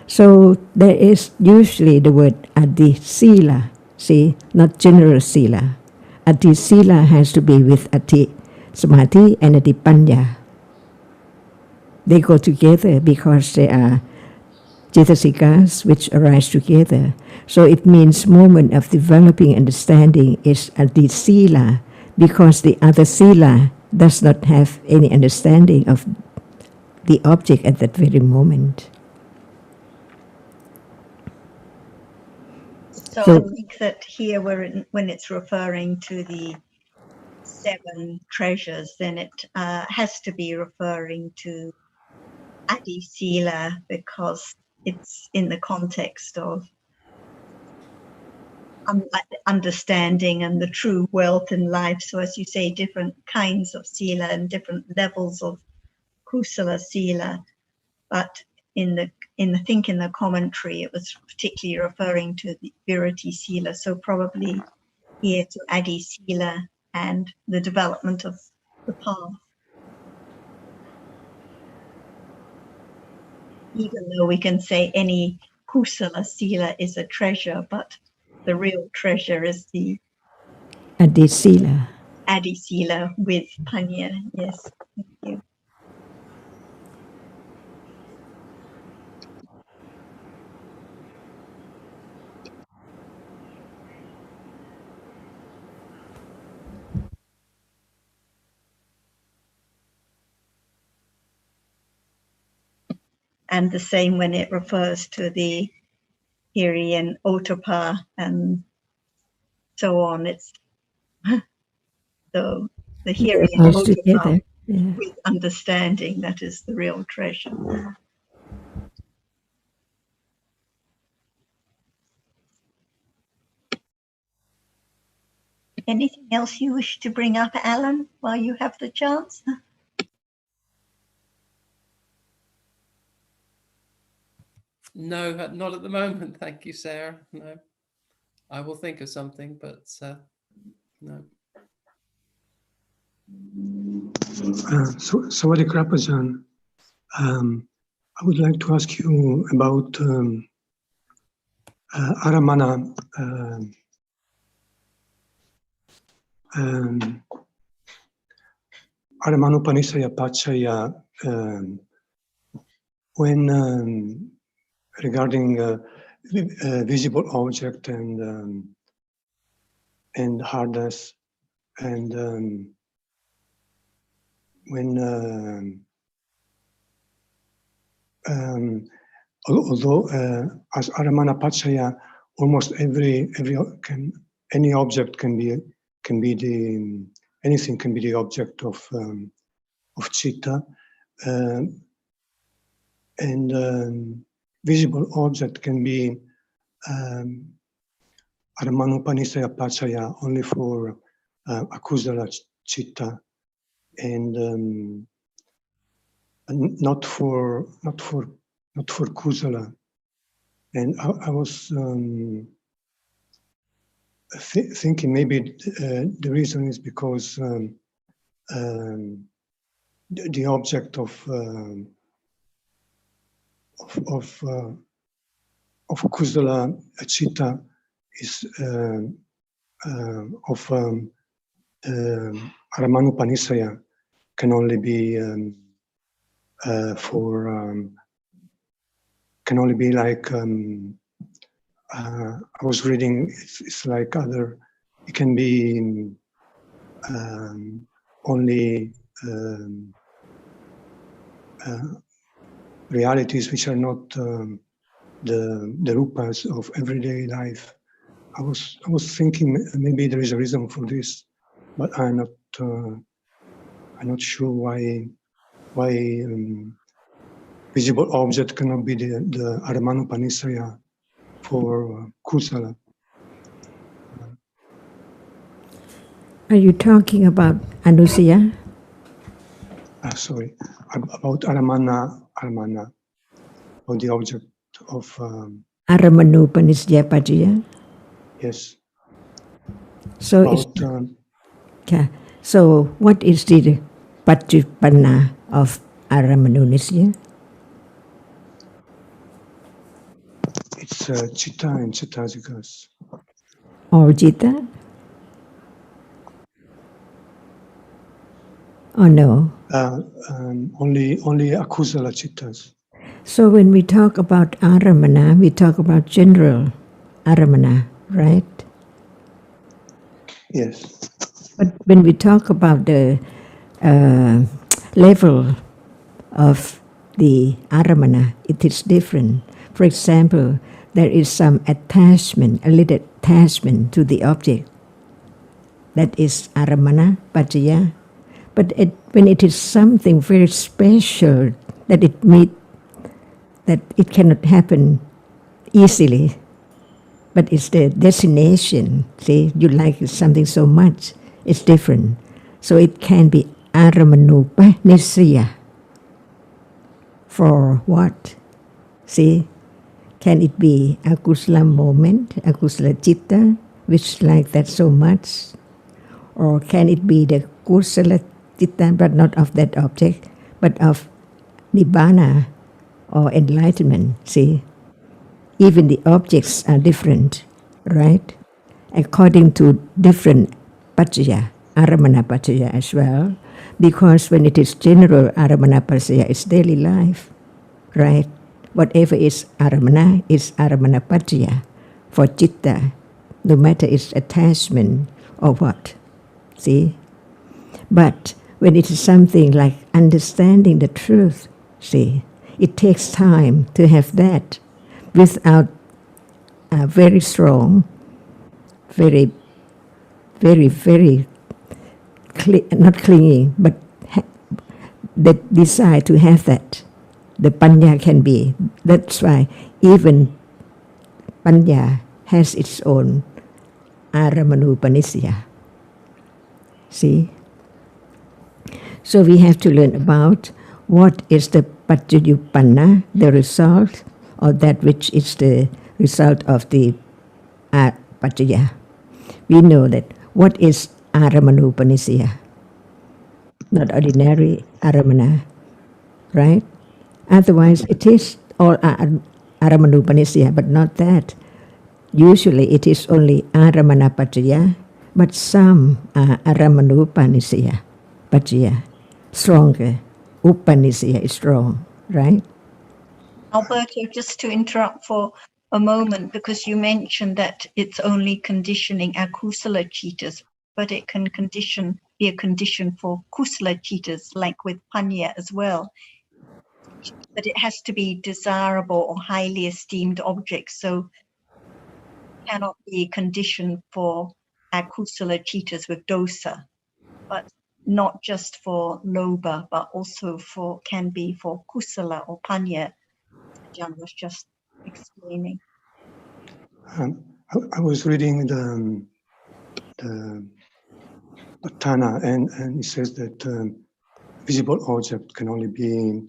So there is usually the word Adi Sila, see, not general Sila. Ati Sila has to be with Ati Samadhi and Ati Panya. They go together because they are Cetasikas which arise together. So it means moment of developing understanding is Ati Sila, because the other Sila does not have any understanding of the object at that very moment. So I think that here when it's referring to the 7 treasures, then it has to be referring to Adi Sila, because it's in the context of understanding and the true wealth in life. So as you say, different kinds of Sila and different levels of Kusala Sila. But in the commentary, it was particularly referring to the Virati Sila. So probably here to Adi Sila and the development of the path. Even though we can say any Kusala Sila is a treasure, but the real treasure is the Adi Sila. Adi Sila with Panya. Yes, thank you. And the same when it refers to the Hiri and Otapa and so on. It's the Hiri and Otapa with understanding that is the real treasure. Anything else you wish to bring up, Alan, while you have the chance? No, not at the moment. Thank you, Sarah. No, I will think of something, but no. Sawadee Krap, Ajahn. I would like to ask you about Aramana. Aramanupanisaya Pachaya, when regarding visible object and hardness, and when although as Aramana Pachaya, almost any object can be the anything can be the object of citta, and visible object can be Aramanupanisaya Pachaya only for akusala citta, and not for kusala. And I was thinking maybe the reason is because the object of kusala citta is of Aramanupanisaya can only be can only be like I was reading. It's like other. It can be only realities which are not the rupas of everyday life. I was thinking maybe there is a reason for this, but I'm not sure why visible object cannot be the Aramanupanisaya for kusala. Are you talking about Anusaya? Sorry, about Aramana, or the object of Aramanupanisya Pachaya? Yes. So about, so what is the Pachipanna of Aramanunisya? It's citta and cittasikas. Or citta? Oh no. Only akusala cittas. So when we talk about Aramana, we talk about general Aramana, right? Yes. But when we talk about the level of the Aramana, it is different. For example, there is some attachment, a little attachment to the object. That is Aramana Pachaya. But when it is something very special that it cannot happen easily, but it's the destination. See, you like something so much, it's different. So it can be Aramanupanisya. For what? See, can it be a kusala moment, a kusala citta, which like that so much? Or can it be the kusala citta, but not of that object, but of nibbana or enlightenment? See, even the objects are different, right? According to different pachaya, Aramana Pachaya as well, because when it is general Aramana Pachaya, it's daily life, right? Whatever is Aramana Pachaya for citta, no matter its attachment or what, see? But when it is something like understanding the truth, see, it takes time to have that without a very strong, very not clinging, but the desire to have that. The panya can be. That's why even panya has its own Aramanupanisya. See? So we have to learn about what is the Paccayupanna, the result, or that which is the result of the Paccaya. We know that what is Aramanupanisya? not ordinary aramana, right? Otherwise, it is all aramanupanishya, but not that. Usually, it is only aramana pachaya, but some are aramanupanishya pachaya, stronger. Upanishya is strong, right? Alberto, just to interrupt for a moment, because you mentioned that it's only conditioning akusala citas, but it can be a condition for kusala citas, like with panya as well. But it has to be desirable or highly esteemed objects, so it cannot be a condition for akusala citas with dosa, but not just for lobha, but also can be for kusala or panya. Ajahn was just explaining. I was reading the Tana, and it says that visible object can only be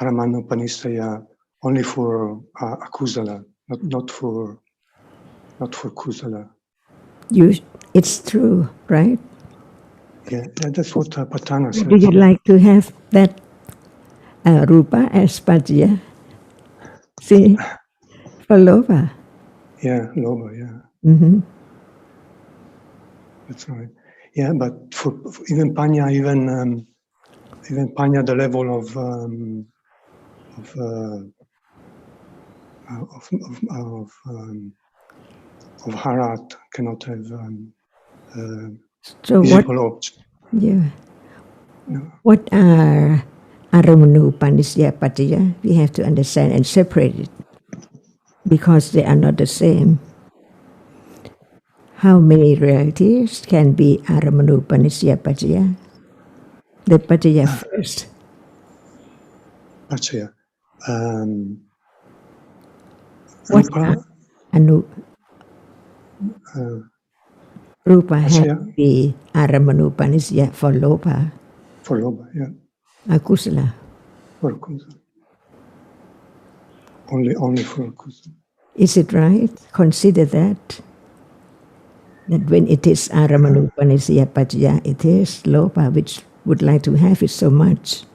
Aramanupanishya only for akusala, not for kusala. It's true, right? Yeah, that's what Patana said. Would you like to have that rupa as pajya? See, for lobha. Yeah, lobha, yeah. Mm-hmm. That's right. Yeah, but for even panya, even panya, the level of harat cannot have So visible object. Yeah. No. What are aramanupanishya pachaya? We have to understand and separate it because they are not the same. How many realities can be aramanupanishya pachaya? The pachaya first. Pachaya. What Rupa. Rupa has Pachaya. to be aramanupanishya for lobha. For lobha, yeah. Akusala. For kusala. Only for kusala. Is it right? Consider that when it is aramanupanishya pachaya, it is lobha which would like to have it so much.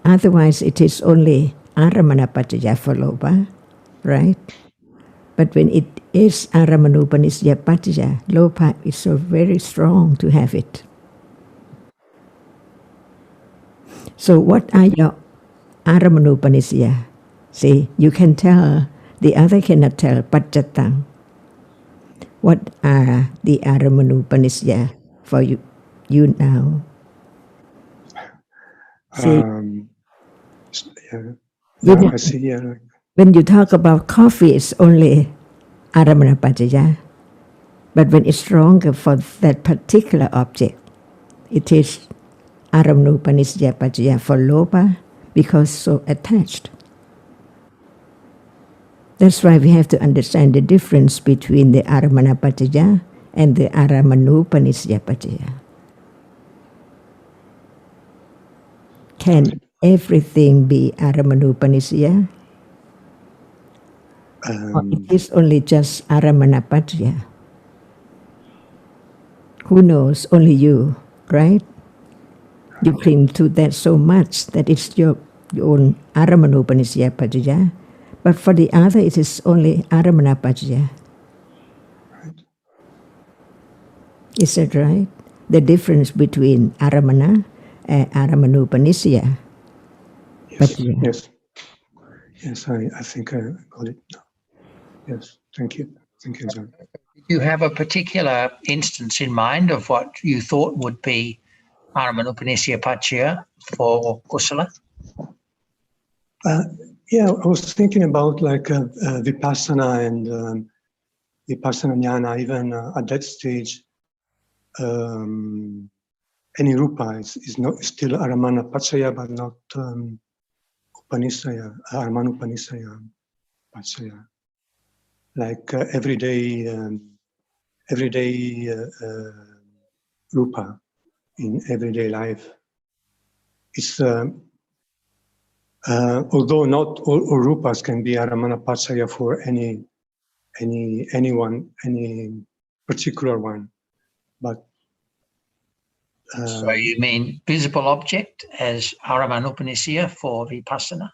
Otherwise, it is only aramana pachaya for lobha, right? But when it is aramanupanishya pachaya, lobha is so very strong to have it. So what are your aramanupanishya? See, you can tell, the other cannot tell, pachatang. What are the aramanupanishya for you now? See, yeah, I see, yeah. When you talk about coffee, it's only aramana pachaya. But when it's stronger for that particular object, it is aramanupanishya pachaya for lobha because so attached. That's why we have to understand the difference between the aramana pachaya and the aramanupanishya pachaya. Can everything be aramanupanishya? Or it is only just aramana pachaya? Who knows? Only you, right? You cling to that so much that it's your own aramanupanishya pachaya. But for the other, it is only aramana pachaya. Right. Is that right? The difference between aramana and aramanupanishya. Yes. Yes, I think I got it now. Yes, thank you. Thank you, John. Do you have a particular instance in mind of what you thought would be Aramanupanishya Pachaya for Kusala? Yeah, I was thinking about like Vipassana and Vipassana Jnana, even at that stage, any rupa is not still Aramana Pachaya, but not Upanishaya, Aramanupanishaya Pachaya. Like everyday rupa in everyday life. It's although not all rupas can be Aramana Pachaya for anyone, any particular one, but So you mean visible object as Aramanupanisya for Vipassana?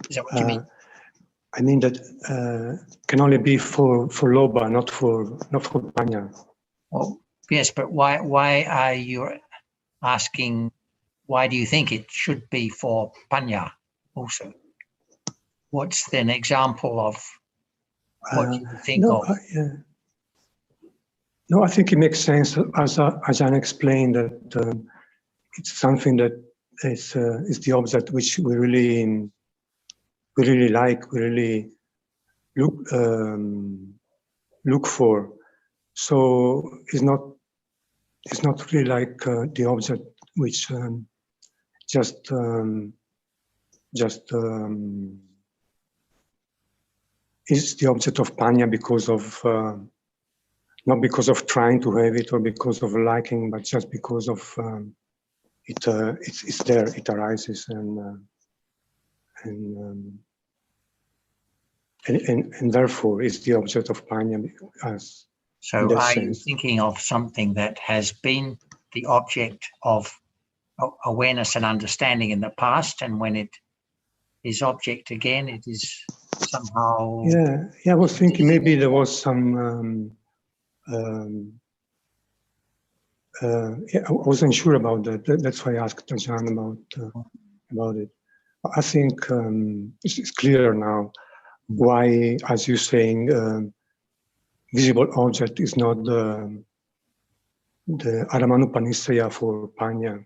Is that what you mean? I mean that can only be for Loba, not for Panya. Well, yes, but why are you asking? Why do you think it should be for Panya also? What's an example of what you think of? No, I think it makes sense, as Ajahn explained, that it's something that is the object which we really like, we really look for. So it's not really like the object which just is the object of Panya because of not because of trying to have it or because of liking, but just because of it's there, it arises, and therefore is the object of Panya. As so are you thinking of something that has been the object of awareness and understanding in the past, and when it is object again, it is somehow... Yeah, I was thinking maybe there was some... I wasn't sure about that. That's why I asked Ajahn about it. I think it's clear now why, as you're saying, visible object is not the Aramanupanisya for Panya.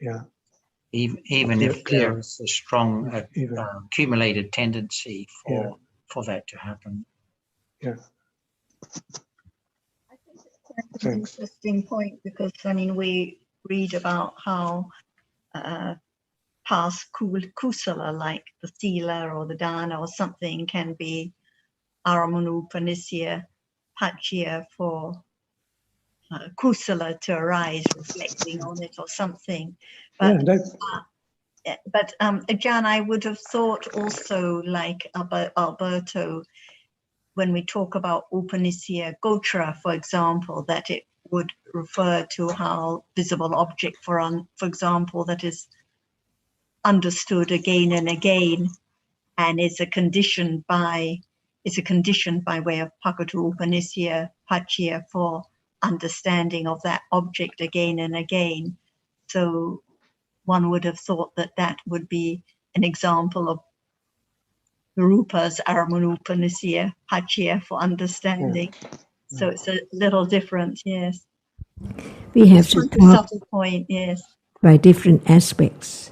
Yeah. Even if there is a strong accumulated tendency for that to happen. Yeah. I think it's an interesting point, because I mean we read about how past kusala, like the sila or the dana or something, can be Aramanupanisya Pachya for kusala to arise, reflecting on it or something. But Ajahn, I would have thought also, like Alberto, when we talk about Upanisya Gochara, for example, that it would refer to how visible object, for example, that is understood again and again, and is a condition by way of Pakatu Upanisya Pachya for understanding of that object again and again. So one would have thought that would be an example of Rupa's Aramanupanisya Pachya for understanding. So it's a little different, yes. We have to talk a subtle point, yes. By different aspects.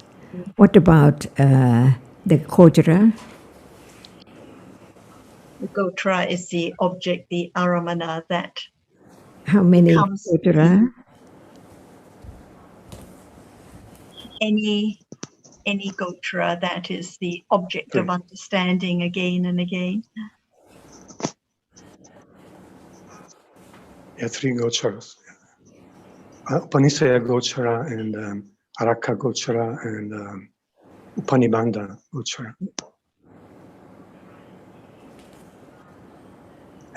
What about the Gochara? The Gochara is the object, the Aramana, that... How many Gochara? Any Gochara that is the object of understanding again and again. Yeah, 3 Gocharas. Upanisya Gochara and Araka Gochara and Upanibandha Gochara.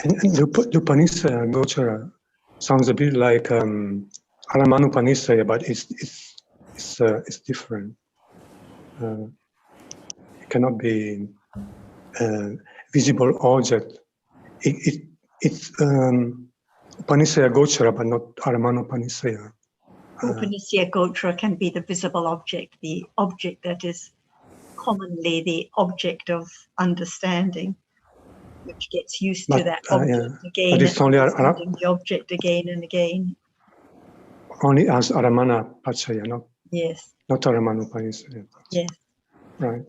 And the Upanisya Gochara sounds a bit like Aramanupanisya, but it's different. It cannot be visible object. It's Upanisya Gochara, but not Aramanupanisya. Upanisya Gochara can be the visible object, the object that is commonly the object of understanding, which gets used to that object again, but it's only understanding the object again and again. Only as Aramana Pachaya, not Aramanupanisya. Yes. Right.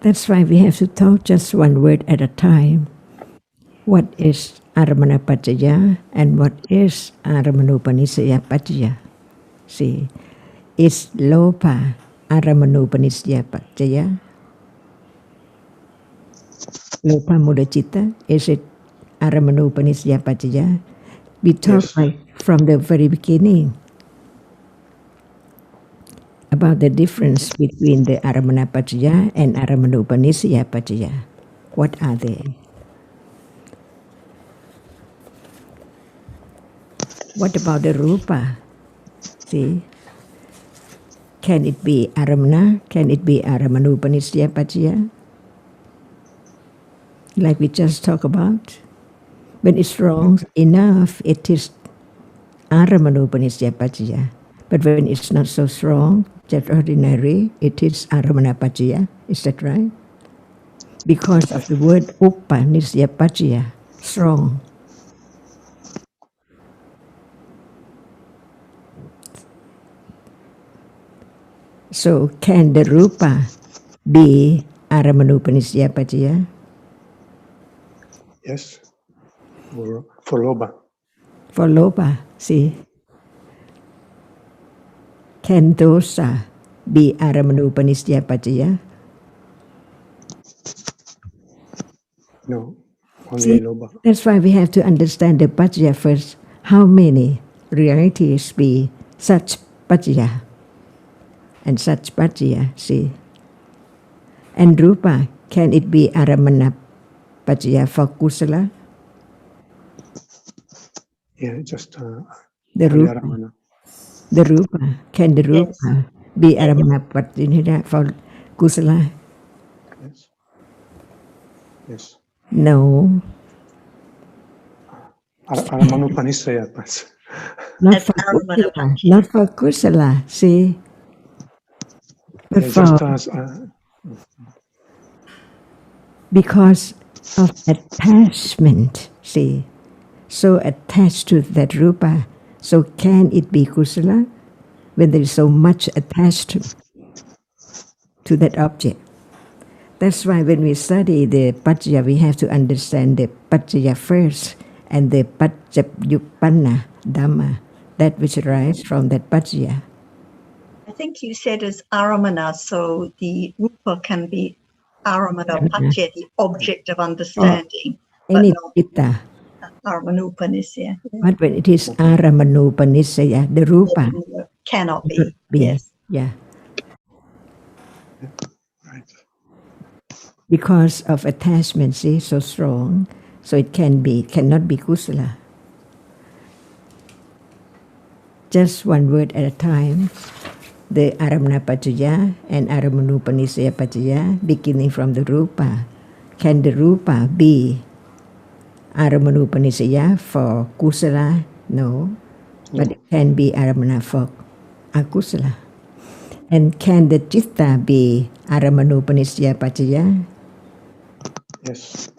That's why we have to talk just one word at a time. What is Aramana Pachaya and what is Aramanupanisya Pachaya? See, is Lopa Aramanupanisya Pachaya? Lopa Mudacita, is it Aramanupanisya Pachaya? We talk right from the very beginning. about the difference between the Aramana Paccaya and Aramanupanisaya Paccaya. What are they? What about the Rupa? See? Can it be Aramana? Can it be Aramanupanisaya Paccaya? Like we just talked about? When it's strong enough, it is Aramanupanisaya Paccaya. But when it's not so strong, just ordinary, it is Aramana Paccaya. Is that right? Because of the word Upanisaya Paccaya, strong. So can the Rupa be Aramanupanisaya Paccaya? Yes, for Loba. For Loba, see? Can Dosa be Aramanupanisaya Paccaya? No, only See, Loba. that's why we have to understand the Paccaya first. How many realities be such Paccaya and such Paccaya, see? And Rupa, can it be Aramana Paccaya for Kusala? Yeah, just The only Rupa. Aramana. The Rupa. Can the Rupa Yes. be Aramana Paccaya for Kusala? Yes. Yes. No. Aramanupanisaya. Not As for Aramana Kusala. Paccaya. Not for Kusala, see? But Yeah, for, just as because of attachment, see? So attached to that Rupa. So can it be Kusala when there is so much attached to that object? That's why when we study the Paccaya, we have to understand the Paccaya first and the Paccayuppanna Dhamma, that which arises from that Paccaya. I think you said as Aramana, so the Rupa can be Aramana Paccaya, the object of understanding, but Any not citta. Aramanupanisya. But when it is Aramanupanisaya, the Rupa Cannot cannot be. be. Yes. Yeah. right. Because of attachment, see, so strong, so it cannot be Kusala. Just one word at a time. The Aramana Paccaya and Aramanupanisaya Paccaya, beginning from the Rupa. Can the Rupa be Aramanupanisaya for Kusala? No. But it can be Aramana for Akusala. And can the Chitta be Aramanupanisaya Paccaya? Yes.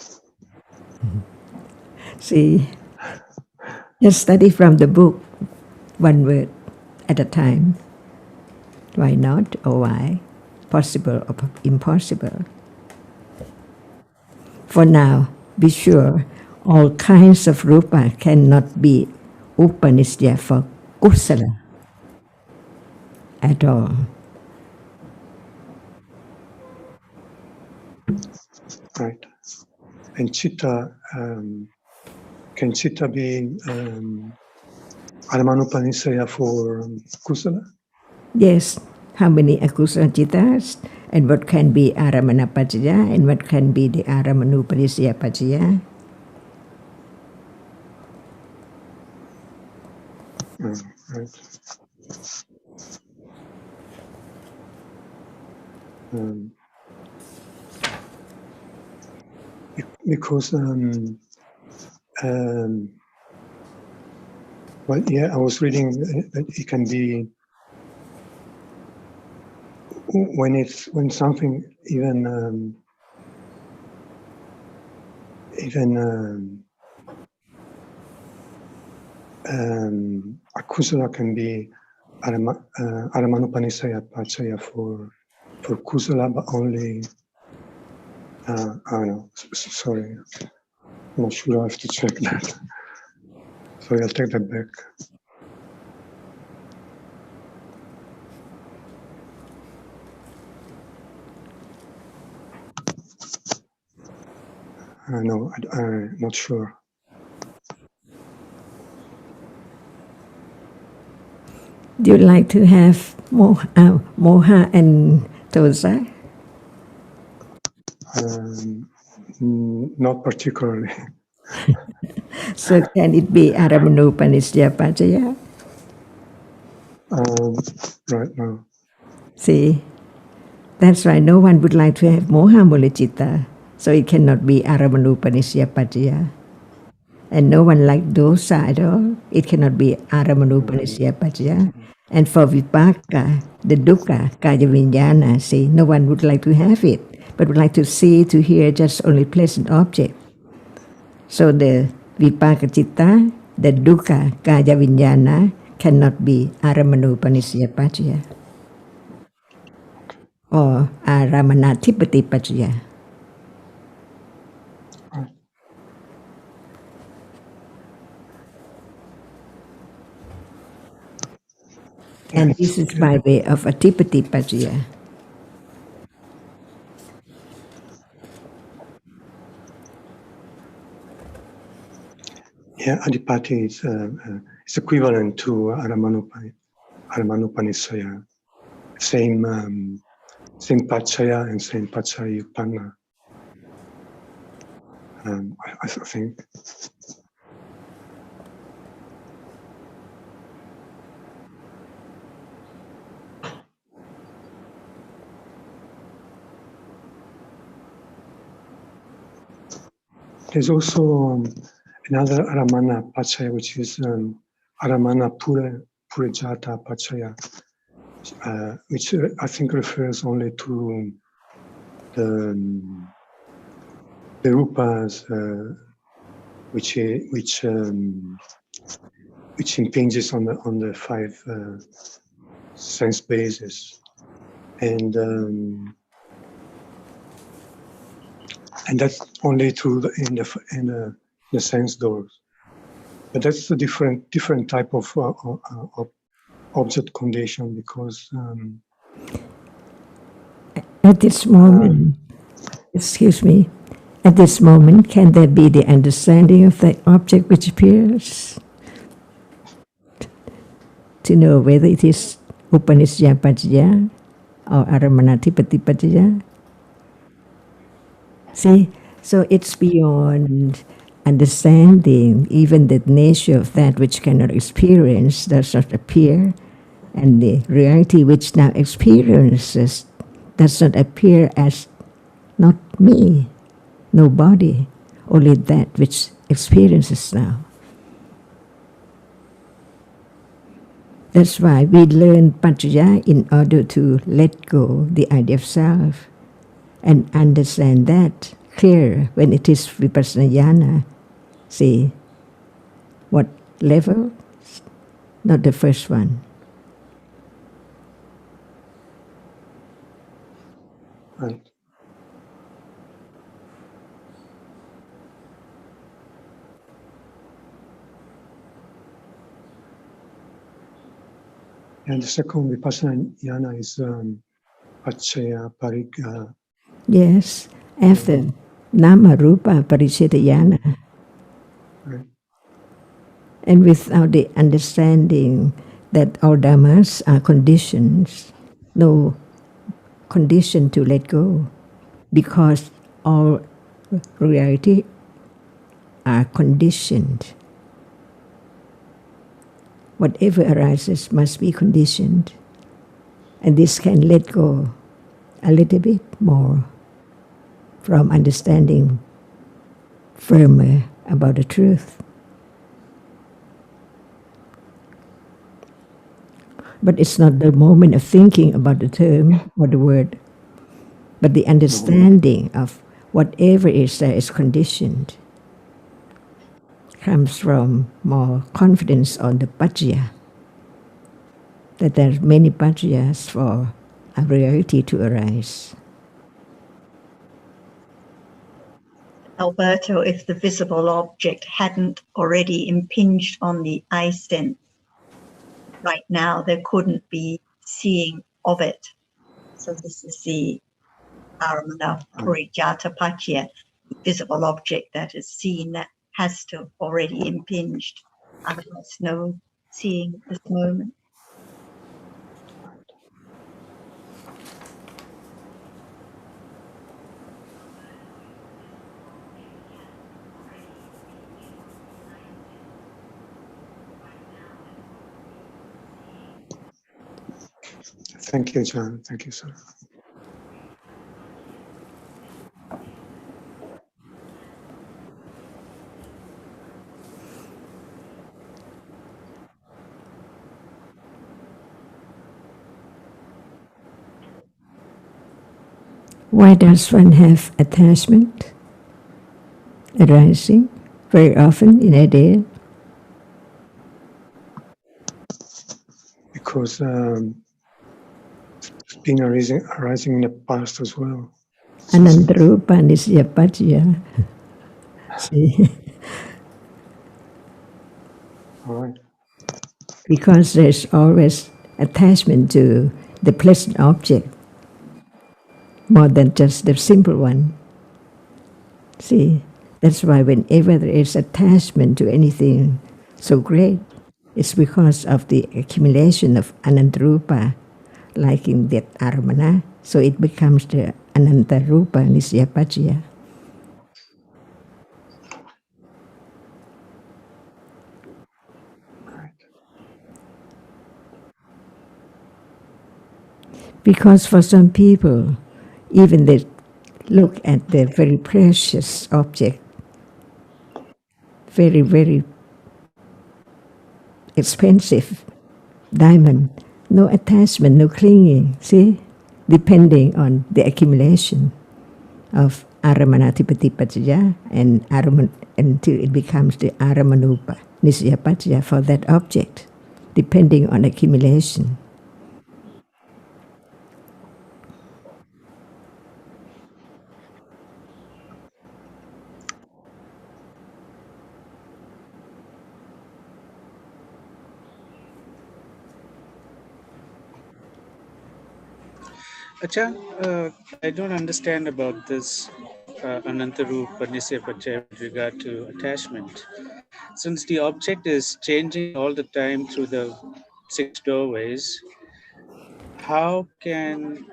See, just study from the book, one word at a time. Why not or why? Possible or impossible? For now, be sure all kinds of Rupa cannot be Upanisya for Kusala at all. Right. And Chitta, can Chitta be Aramanupanisaya for Kusala? Yes, how many Akusala Chittas and what can be Aramana Paccaya and what can be the Aramanupanisaya Paccaya? Right. Because well, yeah, I was reading that it can be when something even Akusala can be Aramanupanisaya Paccaya for Kusala, but only I don't know. Sorry, I'm not sure. I have to check that. Sorry, I'll take that back. No, I'm not sure. Do you like to have moha and dosa? Not particularly. So can it be Aramanupanishyapachaya? Right now. See, that's why no one would like to have moha mula-citta, so it cannot be Aramanupanishyapachaya. And no one like dosa at all, it cannot be Aramanupanishyapachaya. And for vipaka, the dukkha, kaya vijnana, see, no one would like to have it, but would like to see, to hear just only pleasant object. So the vipaka citta, the dukkha, kaya vijnana, cannot be Aramanupanishyapachaya or Aramanatipatipachaya. And this is by way of Atipatipachaya. Yeah, Adipati is equivalent to Aramanupanisaya. Same Pachaya and same Pachaya Yupanna. I think. There's also another Aramana Pachaya, which is Aramana Purajata Pachaya, which I think refers only to the rupas, which impinges on the five sense bases, and that's only through in the sense doors. But that's a different type of object condition, because At this moment, excuse me, at this moment, can there be the understanding of the object which appears? To know whether it is Upanishyapaccaya or Aramanatipatipachaya? See, so it's beyond understanding. Even the nature of that which cannot experience does not appear, and the reality which now experiences does not appear as not me, no body, only that which experiences now. That's why we learn Paccaya in order to let go the idea of self and understand that clear when it is Vipassana Jnana. See, what level? Not the first one. right. And the second Vipassana Jnana is Pachaya Parigga. Yes, after Nama Rupa Paricetta Jnana. Right. And without the understanding that all dhammas are conditions, no condition to let go, because all reality are conditioned. Whatever arises must be conditioned. And this can let go a little bit more from understanding firmer about the truth. But it's not the moment of thinking about the term or the word, but the understanding of whatever is there is conditioned comes from more confidence on the paccaya, that there are many paccayas for a reality to arise. Alberto, if the visible object hadn't already impinged on the eye sense, right now there couldn't be seeing of it. So this is the Aramana Purijata Paccaya, the visible object that is seen, that has to have already impinged. Otherwise, no seeing at this moment. Thank you, John. Thank you, sir. Why does one have attachment arising very often in a day? Because it's been arising in the past as well. Anantarupa nisyapajya. See, All right. because there's always attachment to the pleasant object more than just the simple one. See, that's why whenever there is attachment to anything so great, it's because of the accumulation of anantarupa, like in that aramana, so it becomes the anantarupa nisyapajya. Because for some people, even they look at the very precious object, very, very expensive diamond, no attachment, no clinging, see? Depending on the accumulation of aramanatipatipajya and until it becomes the aramanupa, nisyapajya for that object, depending on accumulation. Ajahn, I don't understand about this Anantarupa Nisyapacha with regard to attachment. Since the object is changing all the time through the 6 doorways, how can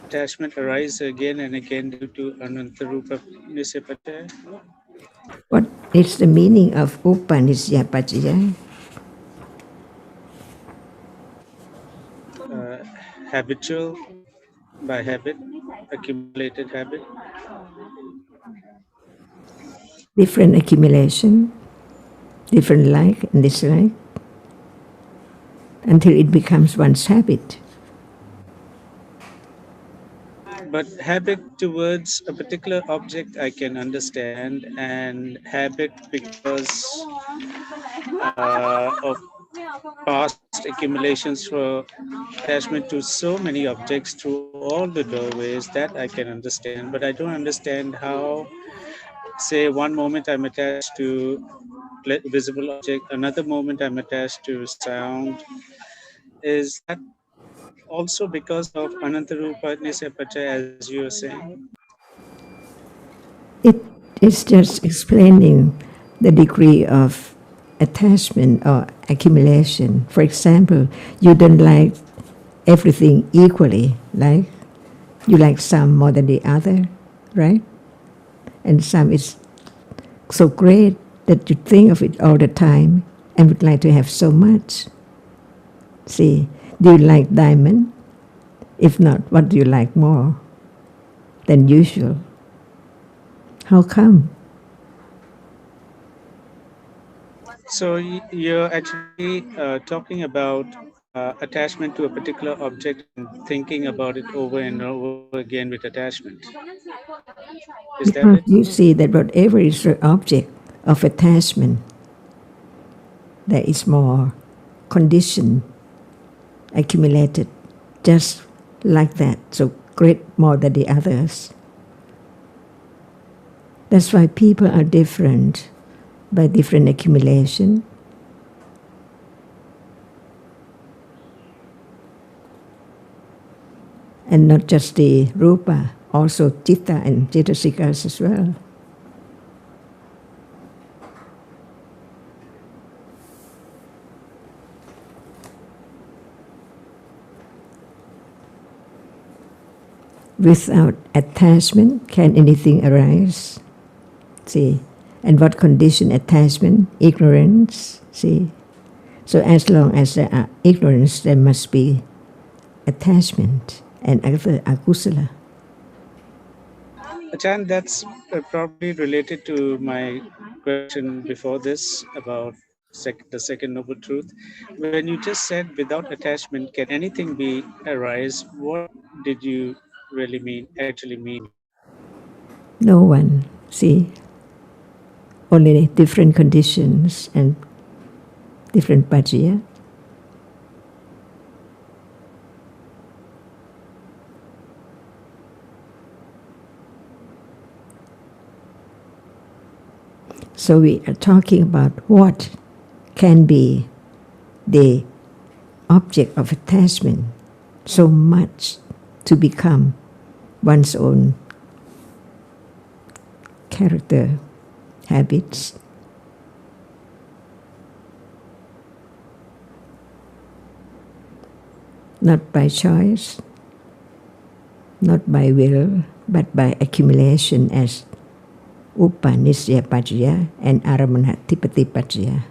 attachment arise again and again due to Anantarupa Nisyapacha? What is the meaning of upanisyapajya? Habitual, by habit, accumulated habit. Different accumulation, different like and dislike, until it becomes one's habit. But habit towards a particular object I can understand, and habit because of past accumulations for attachment to so many objects through all the doorways, that I can understand. But I don't understand how, say, one moment I'm attached to visible object, another moment I'm attached to sound. Is that also because of Anantarupa Nisyapacha, as you were saying? It is just explaining the degree of attachment or accumulation. For example, you don't like everything equally, like you like some more than the other, right? And some is so great that you think of it all the time and would like to have so much. See, do you like diamond? If not, what do you like more than usual? How come? So you're actually talking about attachment to a particular object and thinking about it over and over again with attachment. Is that Because it? you see that whatever is the object of attachment, there is more condition accumulated just like that, so great more than the others. That's why people are different by different accumulation. And not just the rupa, also citta and citasikas as well. Without attachment, can anything arise? See, and what condition attachment? Ignorance. See, So as long as there are ignorance, there must be attachment and other akusala. Ajahn, that's probably related to my question before this about the second noble truth. When you just said without attachment, can anything be arise? What did you really mean? Actually mean? No one, see, only different conditions and different pajya. So we are talking about what can be the object of attachment so much to become one's own character, habits. Not by choice, not by will, but by accumulation as Upanisya Pajya and Aramanatipati Pajya.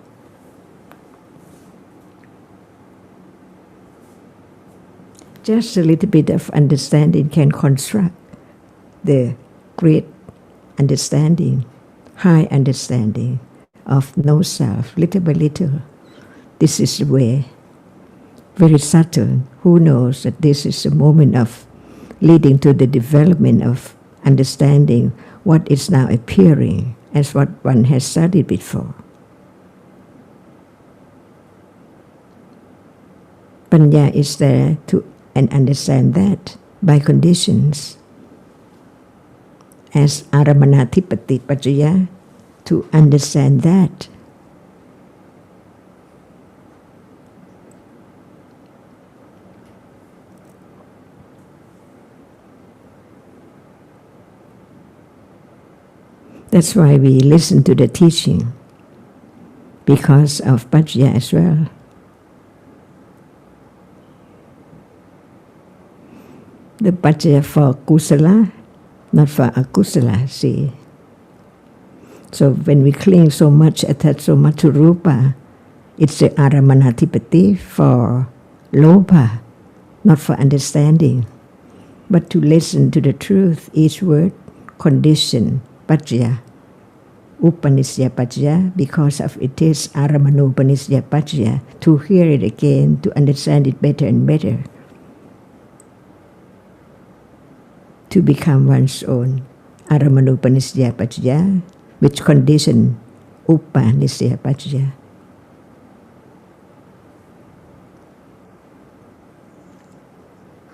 Just a little bit of understanding can construct the great understanding, high understanding of no self, little by little. This is the way. Very subtle. Who knows that this is a moment of leading to the development of understanding what is now appearing as what one has studied before. Panya is there to and understand that by conditions. As Aramanatipati Pajya, to understand that. That's why we listen to the teaching, because of Pajya as well. The Pajya for Kusala, not for Akusala, see. So when we cling so much, attach so much to Rupa, it's the Aramanatipati for Lopa, not for understanding, but to listen to the truth, each word, condition, Pajya. Upanisya Pajya, because of it is Aramanupanisya Pajya, to hear it again, to understand it better and better, to become one's own Aramanupanisya Pajya, which condition Upanisya Pajya.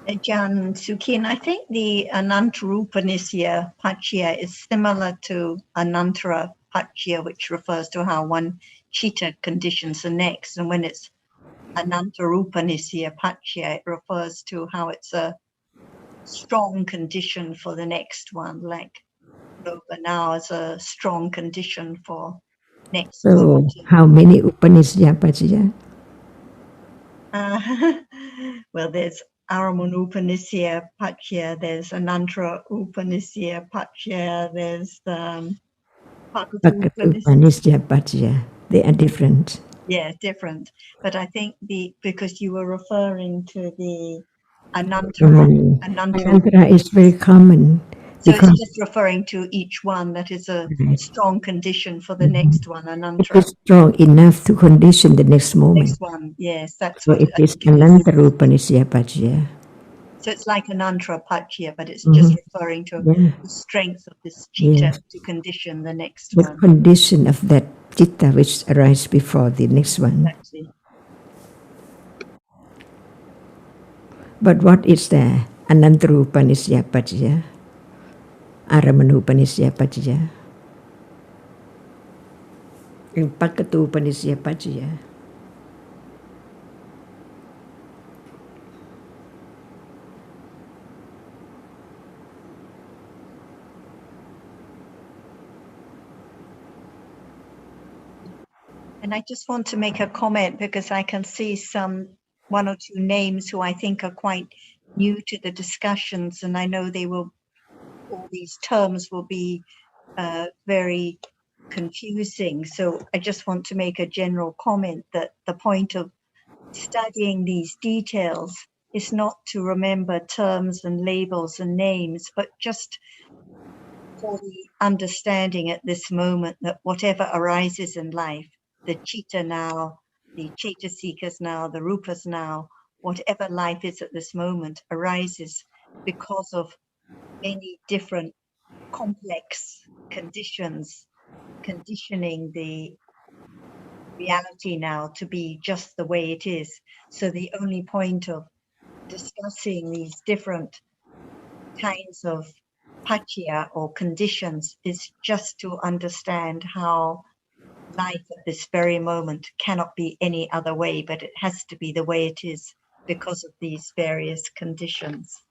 Ajahn Sujin, I think the Anantarupanisya Pachya is similar to Anantara Pachya, which refers to how one chitta conditions the next. And when it's Anantarupanisya Pachya, it refers to how it's a strong condition for the next one, like Loba now is a strong condition for next So one. how many Upanisya Pajya? Well, there's Aramanupanisya Pachya, there's Anantara Upanisya Pachya, there's Upanisya Pajya. They are different. Yeah, different. But I think because you were referring to the Anantara, Anantara is very common. So it's just referring to each one that is a strong condition for the next one, It is strong enough to condition the next moment. Next one, yes, that's so what it is Anantarupanisya Pajya. So it's like Anantara Pachya, but it's just referring to the strength of this chitta to condition the next the one. The condition of that chitta which arises before the next one. Exactly. But what is there? Anantarupanisya Pajya, Aramanupanisya Pajya, and Pakatupanisya Pajya. And I just want to make a comment because I can see one or two names who I think are quite new to the discussions, and I know all these terms will be very confusing. So I just want to make a general comment that the point of studying these details is not to remember terms and labels and names, but just for the understanding at this moment that whatever arises in life, the chitta now, the chaitasikas now, the rupas now, whatever life is at this moment arises because of many different complex conditions, conditioning the reality now to be just the way it is. So the only point of discussing these different kinds of paccaya or conditions is just to understand how life at this very moment cannot be any other way, but it has to be the way it is because of these various conditions.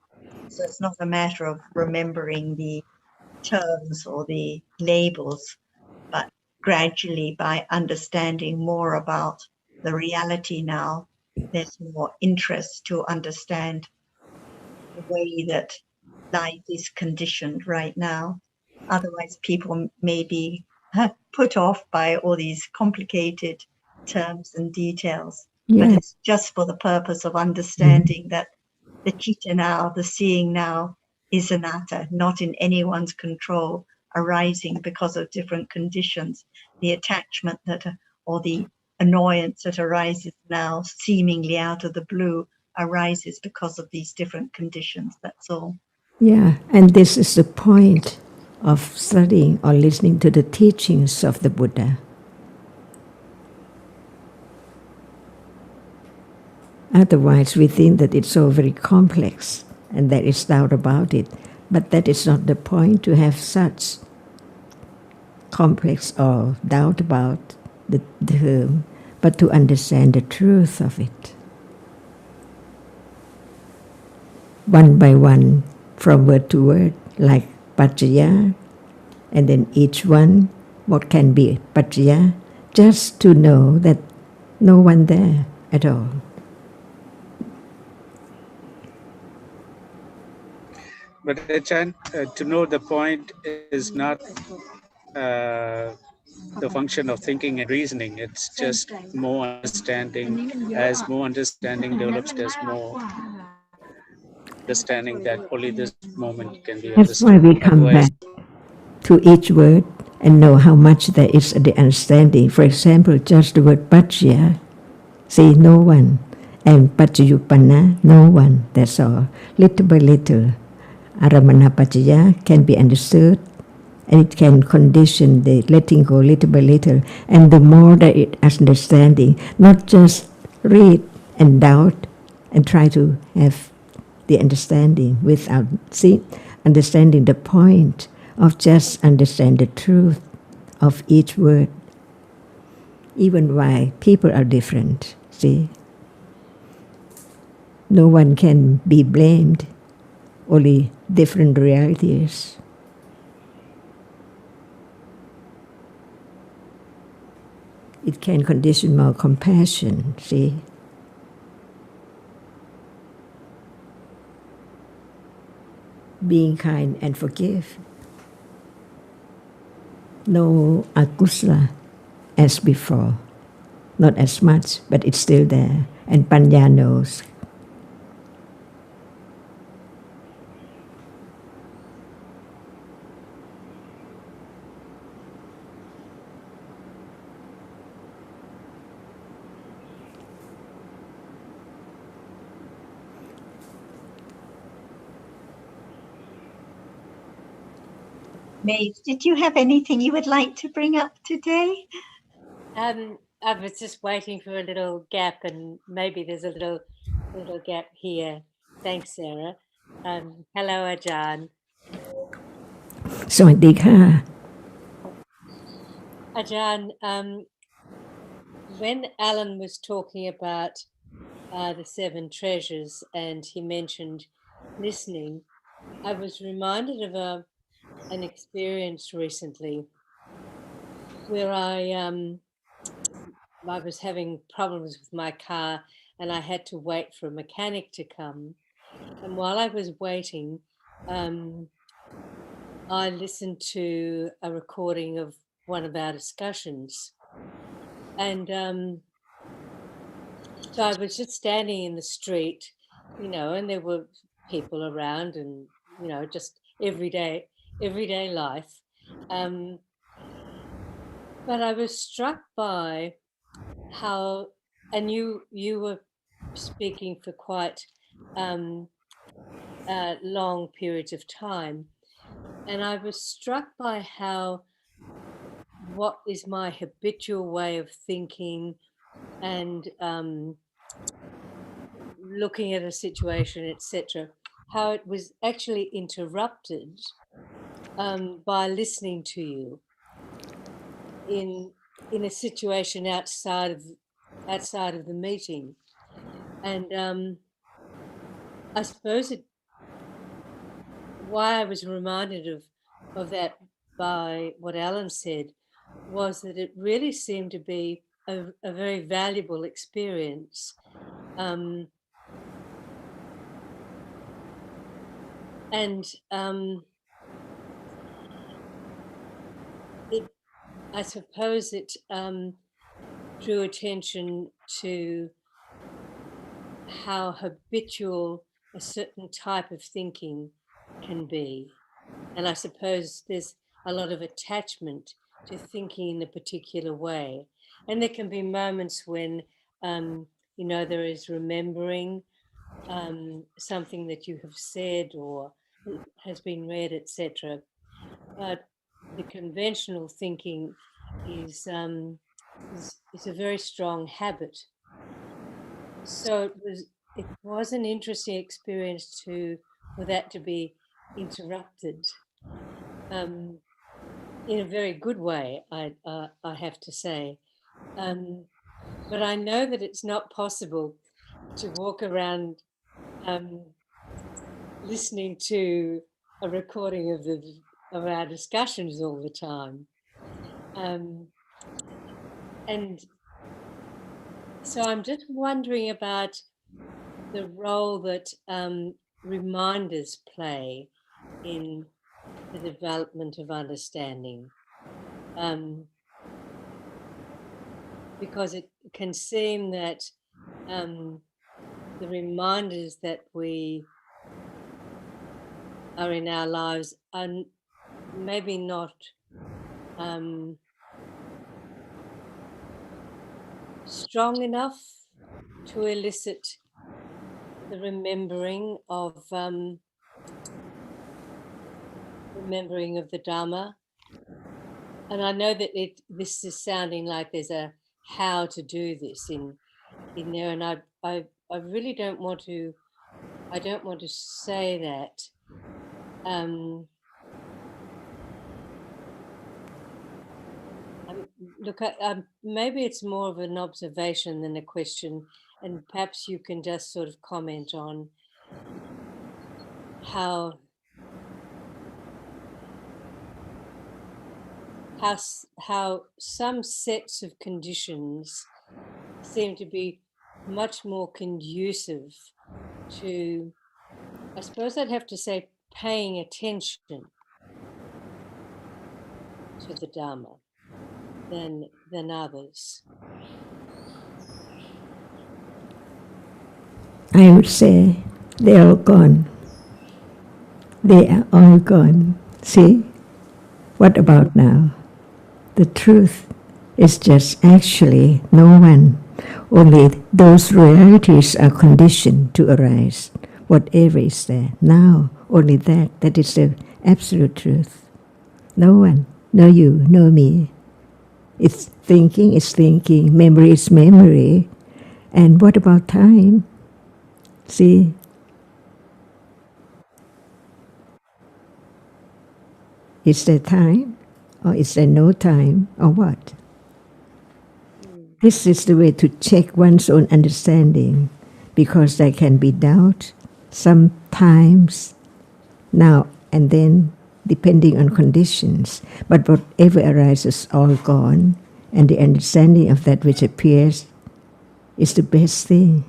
So it's not a matter of remembering the terms or the labels, but gradually by understanding more about the reality now, there's more interest to understand the way that life is conditioned right now. Otherwise, people may be put off by all these complicated terms and details. But Yeah. it's just for the purpose of understanding that the chitta now, the seeing now, is anatta, not in anyone's control, arising because of different conditions. The attachment that, or the annoyance that arises now, seemingly out of the blue, arises because of these different conditions. That's all. Yeah, and this is the point of studying or listening to the teachings of the Buddha. Otherwise, we think that it's all very complex and there is doubt about it. But that is not the point to have such complex or doubt about the term, but to understand the truth of it. One by one, from word to word, like paccaya, and then each one, what can be paccaya, just to know that no one there at all. But Ajahn, to know the point is not the function of thinking and reasoning. It's just more understanding. As more understanding develops, there's more understanding that only this moment can be That's why understood. we come Otherwise, back to each word and know how much there is the understanding. For example, just the word paccaya, say no one, and paccayupanna, no one, that's all. Little by little, aramana paccaya can be understood, and it can condition the letting go little by little. And the more that it understanding, not just read and doubt and try to have the understanding without understanding the point of just understand the truth of each word, even why people are different. See, no one can be blamed, only different realities. It can condition more compassion, see. Being kind and forgive. No akusala as before. Not as much, but it's still there. And Panya knows. Maeve, did you have anything you would like to bring up today? I was just waiting for a little gap, and maybe there's a little gap here. Thanks, Sarah. Hello, Ajahn. สวัสดีค่ะ Ajahn, when Alan was talking about the 7 treasures and he mentioned listening, I was reminded of an experience recently where I was having problems with my car and I had to wait for a mechanic to come. And while I was waiting, I listened to a recording of one of our discussions. And so I was just standing in the street, and there were people around, and just everyday life. But I was struck by how, and you were speaking for quite long periods of time, and I was struck by how what is my habitual way of thinking and looking at a situation, etc., how it was actually interrupted by listening to you in a situation outside of the meeting. And I suppose why I was reminded of that by what Alan said was that it really seemed to be a very valuable experience. I suppose it drew attention to how habitual a certain type of thinking can be. And I suppose there's a lot of attachment to thinking in a particular way. And there can be moments when, there is remembering something that you have said or has been read, etc. But the conventional thinking is a very strong habit. So it was an interesting experience for that to be interrupted in a very good way, I have to say. But I know that it's not possible to walk around listening to a recording of our discussions all the time. And so I'm just wondering about the role that reminders play in the development of understanding. Because it can seem that the reminders that we are in our lives are maybe not strong enough to elicit the remembering of the Dhamma. And I know that this is sounding like there's a how to do this in there, and I really don't want to. I don't want to say that. Look, maybe it's more of an observation than a question, and perhaps you can just sort of comment on how some sets of conditions seem to be much more conducive to, I suppose I'd have to say, paying attention to the Dhamma than others. I would say they're all gone. They are all gone. See? What about now? The truth is just actually no one. Only those realities are conditioned to arise. Whatever is there. Now, only that is the absolute truth. No one. No you, no me. It's thinking, memory is memory. And what about time? See? Is there time? Or is there no time? Or what? This is the way to check one's own understanding, because there can be doubt sometimes, now and then, depending on conditions. But whatever arises, all gone, and the understanding of that which appears is the best thing.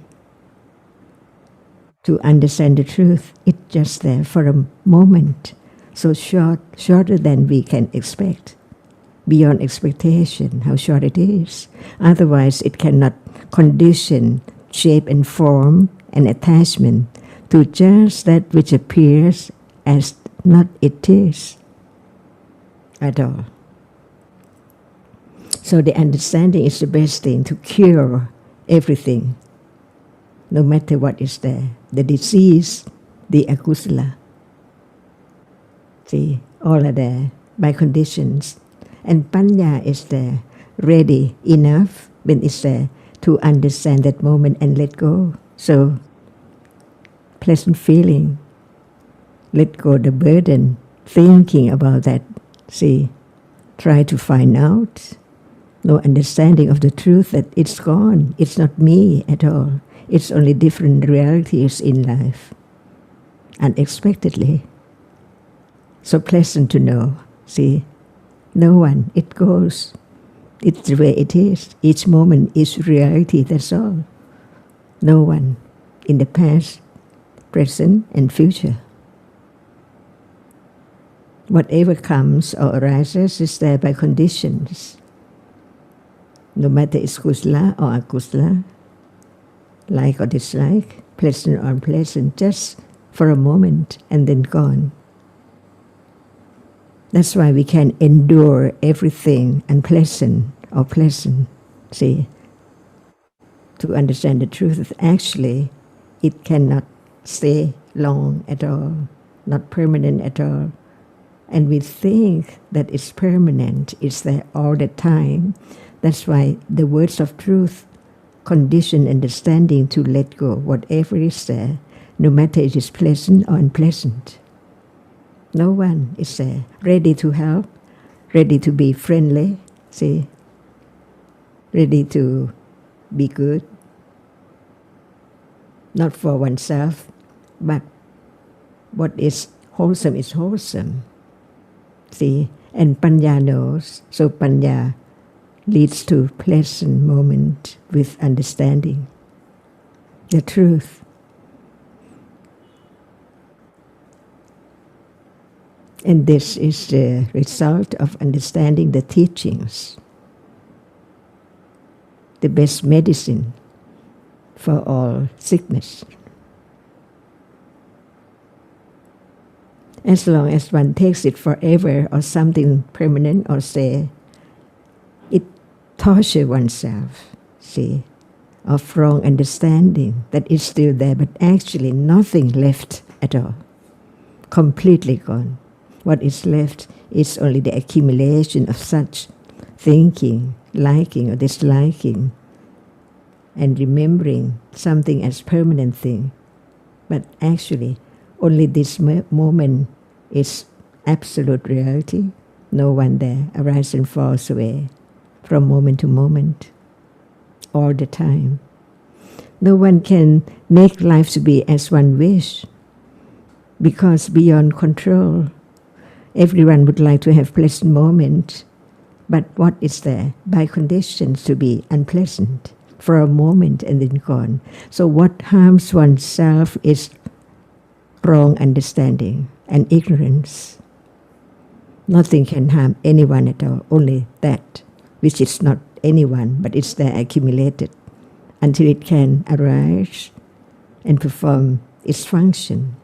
To understand the truth, it's just there for a moment, so shorter than we can expect. beyond expectation, how short it is. Otherwise, it cannot condition, shape and form and attachment to just that which appears as not it is at all. So the understanding is the best thing to cure everything, no matter what is there. The disease, the akusala. See, all are there by conditions. And panya is there, ready enough when it's there to understand that moment and let go. So, pleasant feeling. Let go the burden, thinking about that. See, try to find out. No understanding of the truth that it's gone. It's not me at all. It's only different realities in life. Unexpectedly. So pleasant to know. See, no one, it goes. It's the way it is. Each moment is reality, that's all. No one in the past, present, and future. Whatever comes or arises is there by conditions. No matter it's kusala or akusala, like or dislike, pleasant or unpleasant, just for a moment and then gone. That's why we can endure everything unpleasant or pleasant, see, to understand the truth that actually it cannot stay long at all, not permanent at all. And we think that it's permanent, it's there all the time. That's why the words of truth condition understanding to let go whatever is there, no matter it is pleasant or unpleasant. No one is there, ready to help, ready to be friendly, see, ready to be good, not for oneself, but what is wholesome, see, and panya knows, so panya leads to pleasant moment with understanding the truth. And this is the result of understanding the teachings, the best medicine for all sickness. As long as one takes it forever or something permanent or say, it tortures oneself, see, of wrong understanding that is still there, but actually nothing left at all, completely gone. What is left is only the accumulation of such thinking, liking or disliking, and remembering something as permanent thing. But actually, only this moment is absolute reality. No one there arises and falls away from moment to moment, all the time. No one can make life to be as one wish, because beyond control. Everyone would like to have pleasant moment, but what is there? By conditions to be unpleasant for a moment and then gone. So what harms oneself is wrong understanding and ignorance. Nothing can harm anyone at all, only that which is not anyone, but it's there accumulated until it can arise and perform its function,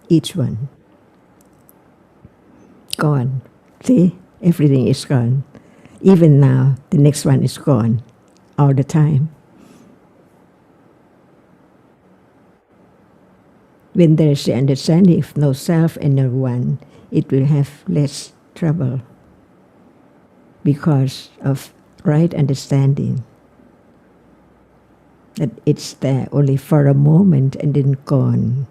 each one. Gone. See, everything is gone. Even now, the next one is gone all the time. When there is the understanding of no self and no one, it will have less trouble because of right understanding that it's there only for a moment and then gone,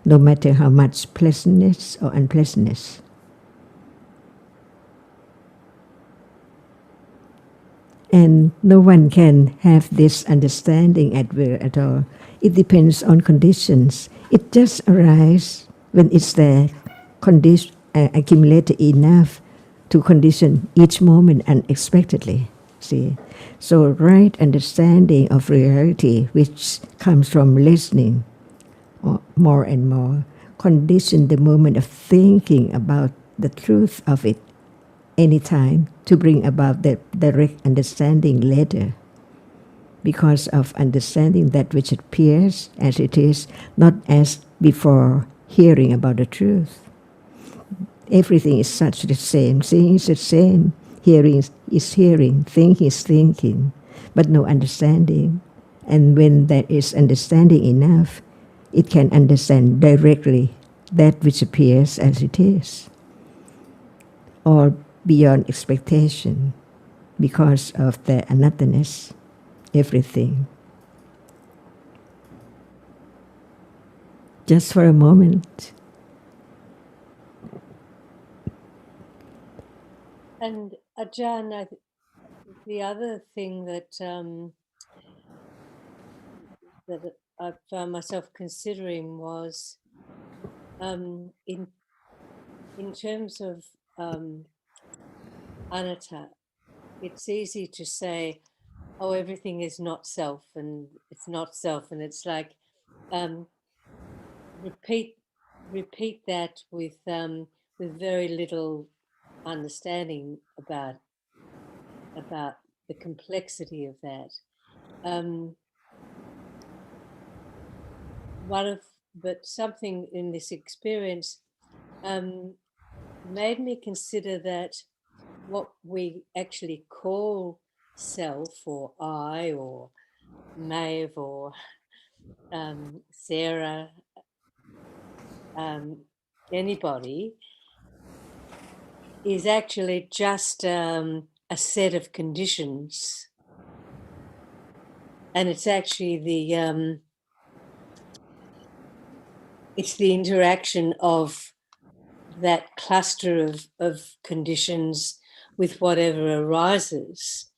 no matter how much pleasantness or unpleasantness. And no one can have this understanding at will at all. It depends on conditions. It just arises when it's there, accumulated enough to condition each moment unexpectedly. See, so right understanding of reality, which comes from listening more and more, condition the moment of thinking about the truth of it any time to bring about the direct understanding later, because of understanding that which appears as it is, not as before hearing about the truth. Everything is such the same, seeing is the same, hearing is hearing, thinking is thinking, but no understanding. And when there is understanding enough, it can understand directly that which appears as it is, or beyond expectation, because of the anothernness, everything. Just for a moment. And Ajahn, the other thing that that I found myself considering was in terms of anatta. It's easy to say, "Oh, everything is not self, and it's not self," and it's like repeat that with very little understanding about the complexity of that. But something in this experience made me consider that what we actually call self, or I, or Maeve, or Sarah, anybody, is actually just a set of conditions, and it's actually the interaction of that cluster of conditions with whatever arises.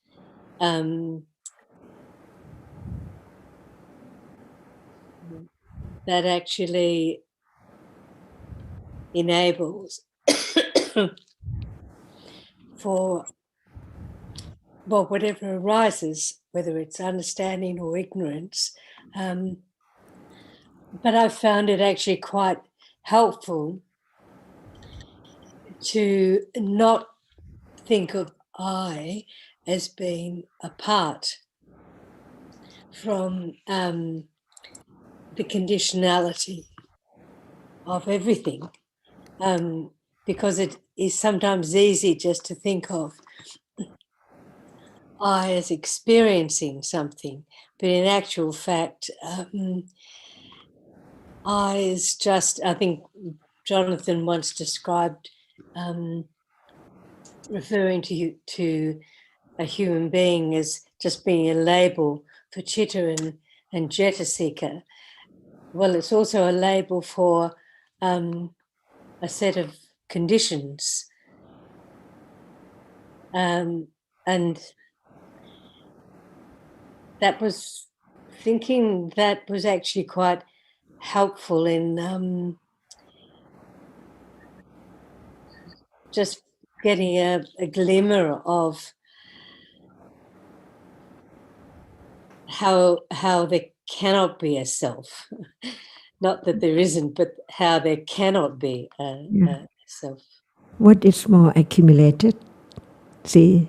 That actually enables for whatever arises, whether it's understanding or ignorance. But I found it actually quite helpful to not think of I as being apart from the conditionality of everything, because it is sometimes easy just to think of I as experiencing something, but in actual fact, I is just, I think Jonathan once described referring to a human being as just being a label for chitta and jeta. Well, it's also a label for a set of conditions. And that was thinking that was actually quite helpful in just getting a glimmer of how there cannot be a self. Not that there isn't, but how there cannot be a self. What is more accumulated? See?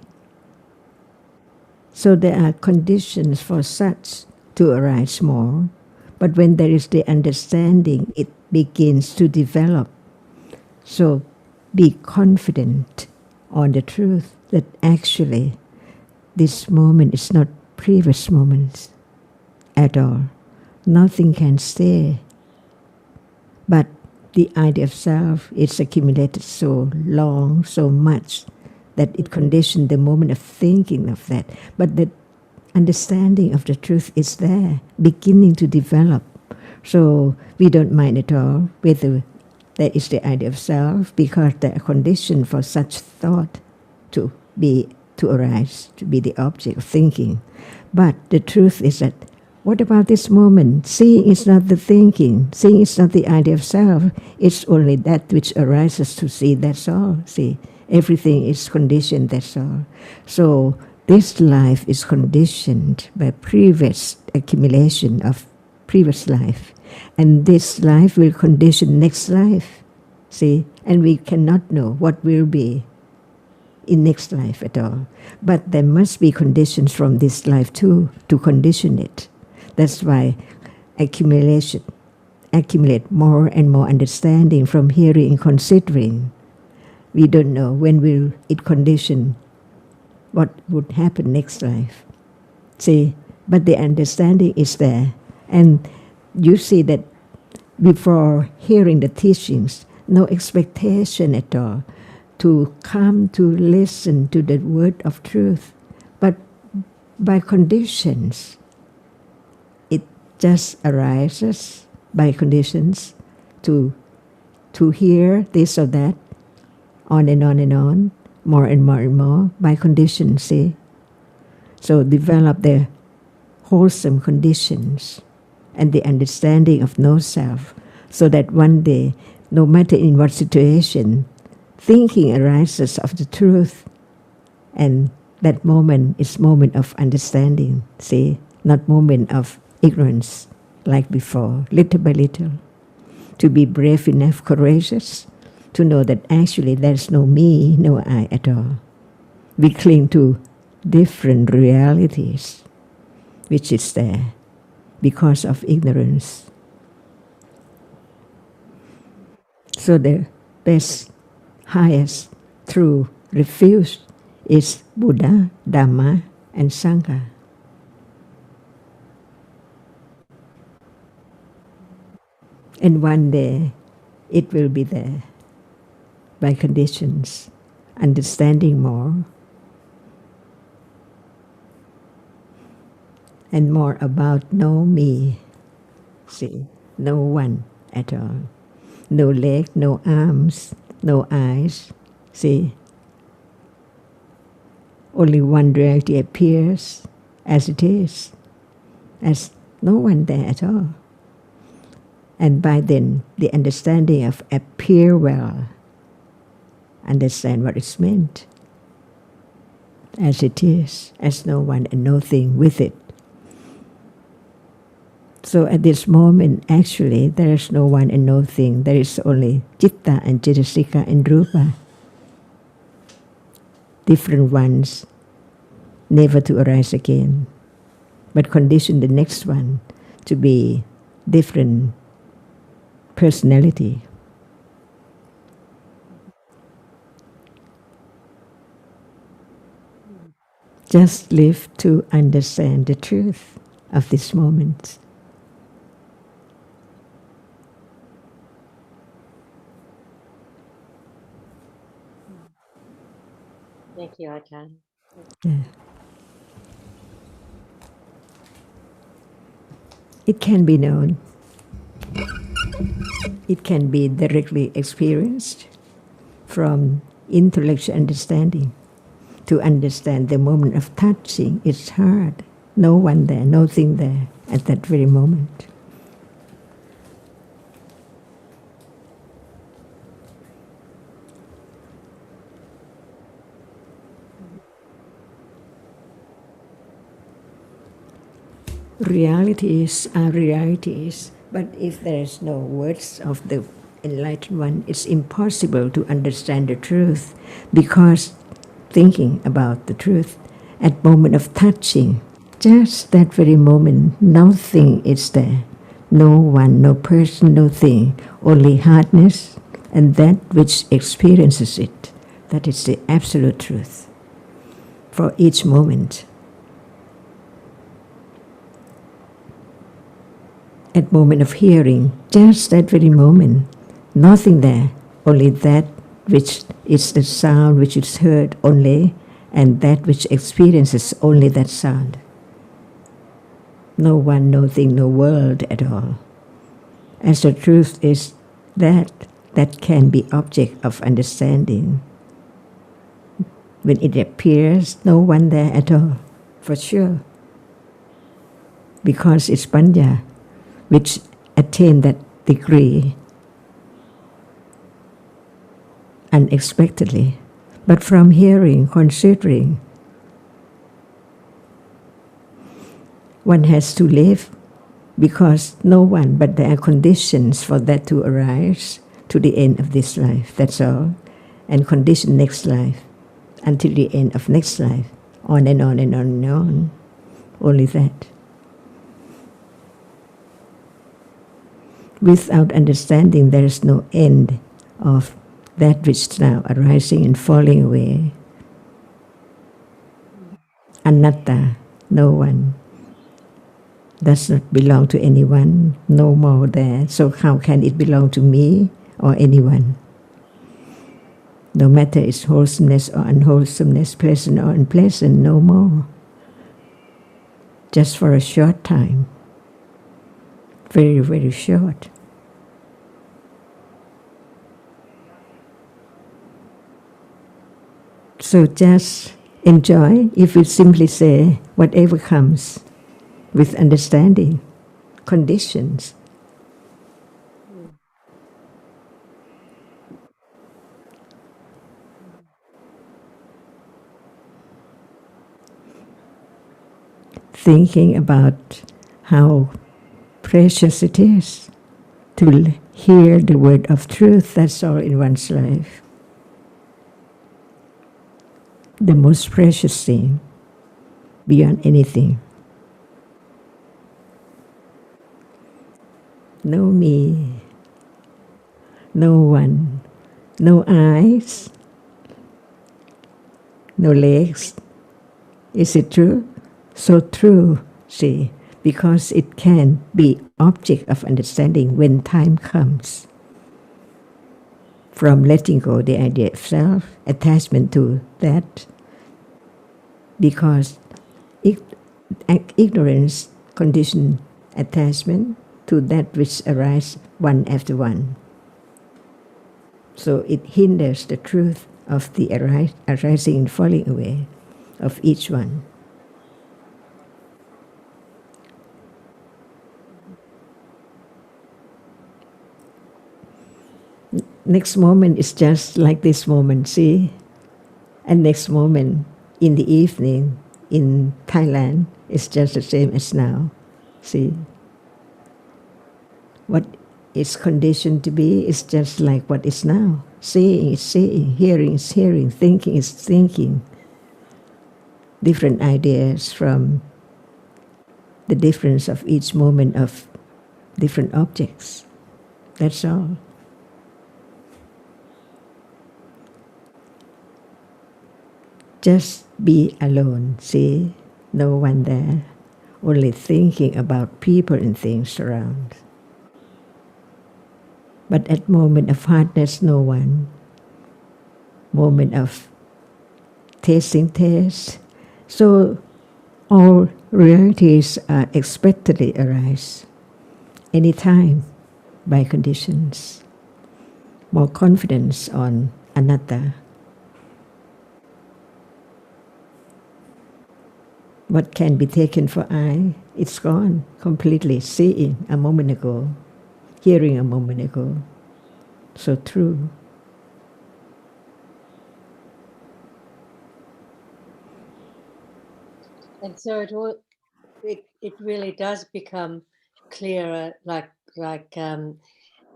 So there are conditions for such to arise more, but when there is the understanding, it begins to develop. So be confident on the truth that actually this moment is not previous moments at all. Nothing can stay. But the idea of self is accumulated so long, so much, that it conditioned the moment of thinking of that. But the understanding of the truth is there, beginning to develop. So we don't mind at all whether there is the idea of self, because there are conditions for such thought to arise, to be the object of thinking. But the truth is that, what about this moment? Seeing is not the thinking. Seeing is not the idea of self. It's only that which arises to see, that's all. See, everything is conditioned, that's all. So this life is conditioned by previous accumulation of previous life. And this life will condition next life. See, and we cannot know what will be. in next life at all. But there must be conditions from this life too to condition it. That's why accumulate more and more understanding from hearing and considering. We don't know when will it condition what would happen next life. See, but the understanding is there. And you see that before hearing the teachings, no expectation at all to come to listen to the word of truth. But by conditions, it just arises by conditions to hear this or that, on and on and on, more and more and more, by conditions, see? So develop the wholesome conditions and the understanding of no self, so that one day, no matter in what situation, thinking arises of the truth, and that moment is moment of understanding, see? Not moment of ignorance like before, little by little. To be brave enough, courageous, to know that actually there's no me, no I at all. We cling to different realities, which is there because of ignorance. So the best, highest, true refuge is Buddha, Dhamma, and Sangha. And one day it will be there by conditions, understanding more and more about no me, see, no one at all. No leg, no arms, no eyes, see. Only one reality appears as it is, as no one there at all. And by then, the understanding of appear well, understand what it's meant, as it is, as no one and no thing with it. So at this moment, actually, there is no one and no thing. There is only Citta and Cetasika and Rupa. Different ones, never to arise again. But condition the next one to be different personality. Just live to understand the truth of this moment. Thank you, Ajahn. Yeah. It can be known. It can be directly experienced from intellectual understanding. To understand the moment of touching, it's hard. No one there, nothing there at that very moment. Realities are realities, but if there is no words of the enlightened one, it's impossible to understand the truth, because thinking about the truth at moment of touching, just that very moment, nothing is there. No one, no person, no thing, only hardness and that which experiences it. That is the absolute truth for each moment. At moment of hearing, just that very moment, nothing there, only that which is the sound which is heard only, and that which experiences only that sound. No one, no thing, no world at all. As the truth is that can be object of understanding. When it appears, no one there at all, for sure. Because it's panya, which attain that degree unexpectedly. But from hearing, considering, one has to live, because no one, but there are conditions for that to arise to the end of this life, that's all. And condition next life, until the end of next life, on and on and on and on. Only that. Without understanding, there is no end of that which is now arising and falling away. Anatta, no one, does not belong to anyone, no more there. So how can it belong to me or anyone? No matter its wholesomeness or unwholesomeness, pleasant or unpleasant, no more. Just for a short time. Very, very short. So just enjoy if we simply say whatever comes with understanding, conditions. Thinking about how precious it is to hear the word of truth, that's all in one's life. The most precious thing beyond anything. No me, no one, no eyes, no legs. Is it true? So true, see, because it can be object of understanding when time comes. From letting go the idea of self, attachment to that, because ignorance condition attachment to that which arises one after one. So it hinders the truth of the arising and falling away of each one. Next moment is just like this moment, see? And next moment in the evening in Thailand is just the same as now, see? What is conditioned to be is just like what is now. Seeing is seeing, hearing is hearing, thinking is thinking. Different ideas from the difference of each moment of different objects. That's all. Just be alone, see? No one there. Only thinking about people and things around. But at moment of hardness, no one. Moment of tasting taste. So all realities are expectedly arise anytime by conditions. More confidence on anatta. What can be taken for I, it's gone completely. Seeing a moment ago, hearing a moment ago. So true. And so it really does become clearer, like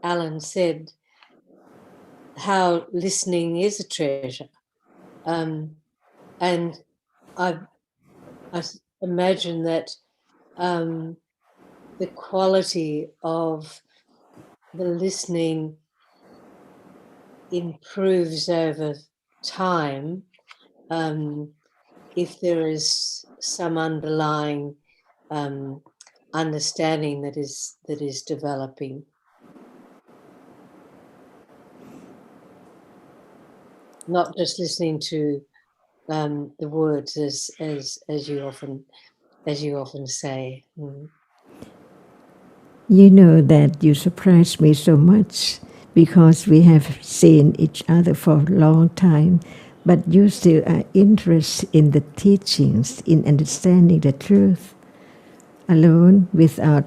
Alan said, how listening is a treasure. And I imagine that the quality of the listening improves over time if there is some underlying understanding that is developing. Not just listening to the words as you often say. Mm. You know that you surprised me so much because we have seen each other for a long time, but you still are interested in the teachings, in understanding the truth, alone without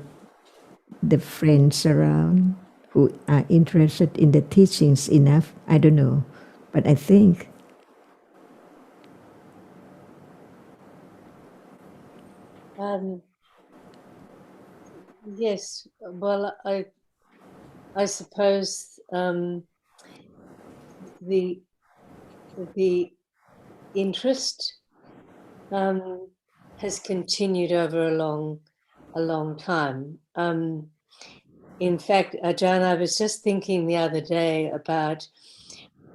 the friends around who are interested in the teachings enough. I don't know, but I think. Yes, well, I suppose the interest has continued over a long time. In fact, Ajahn, I was just thinking the other day about,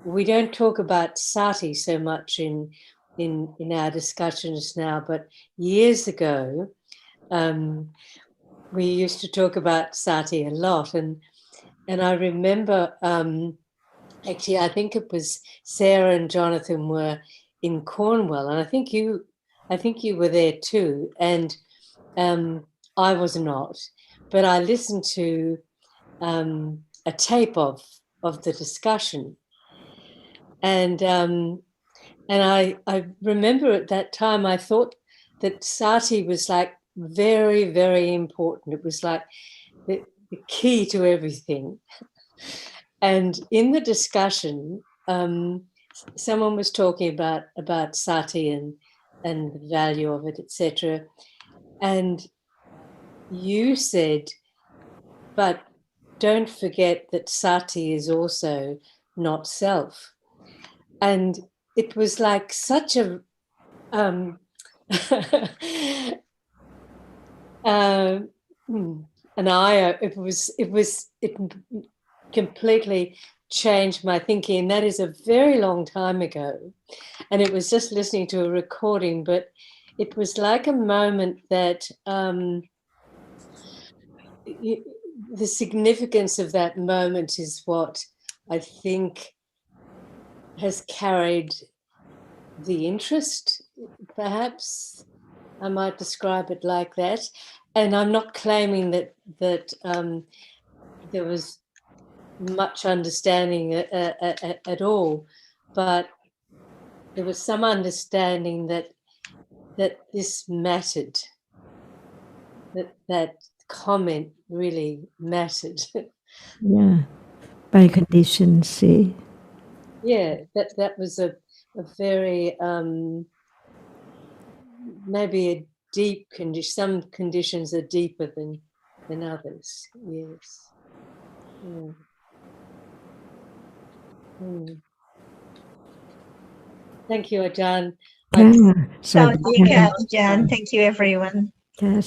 we don't talk about sati so much in our discussions now, but years ago, we used to talk about sati a lot, and I remember actually, I think it was Sarah and Jonathan were in Cornwall, and I think you were there too, and I was not, but I listened to a tape of the discussion, and I remember at that time I thought that sati was like very, very important. It was like the key to everything. And in the discussion, someone was talking about sati and the value of it, etc. And you said, but don't forget that sati is also not self. And it was like such a an eye. It completely changed my thinking. That is a very long time ago, and it was just listening to a recording, but it was like a moment that the significance of that moment is what I think has carried the interest, perhaps I might describe it like that. And I'm not claiming that there was much understanding at all, but there was some understanding that this mattered, that comment really mattered. Yeah, by conditions, see. Yeah, that was a very maybe a deep condition. Some conditions are deeper than others. Yes. Mm. Mm. Thank you, Ajahn. Yeah, Thank you, Ajahn. Thank you, everyone. yeah,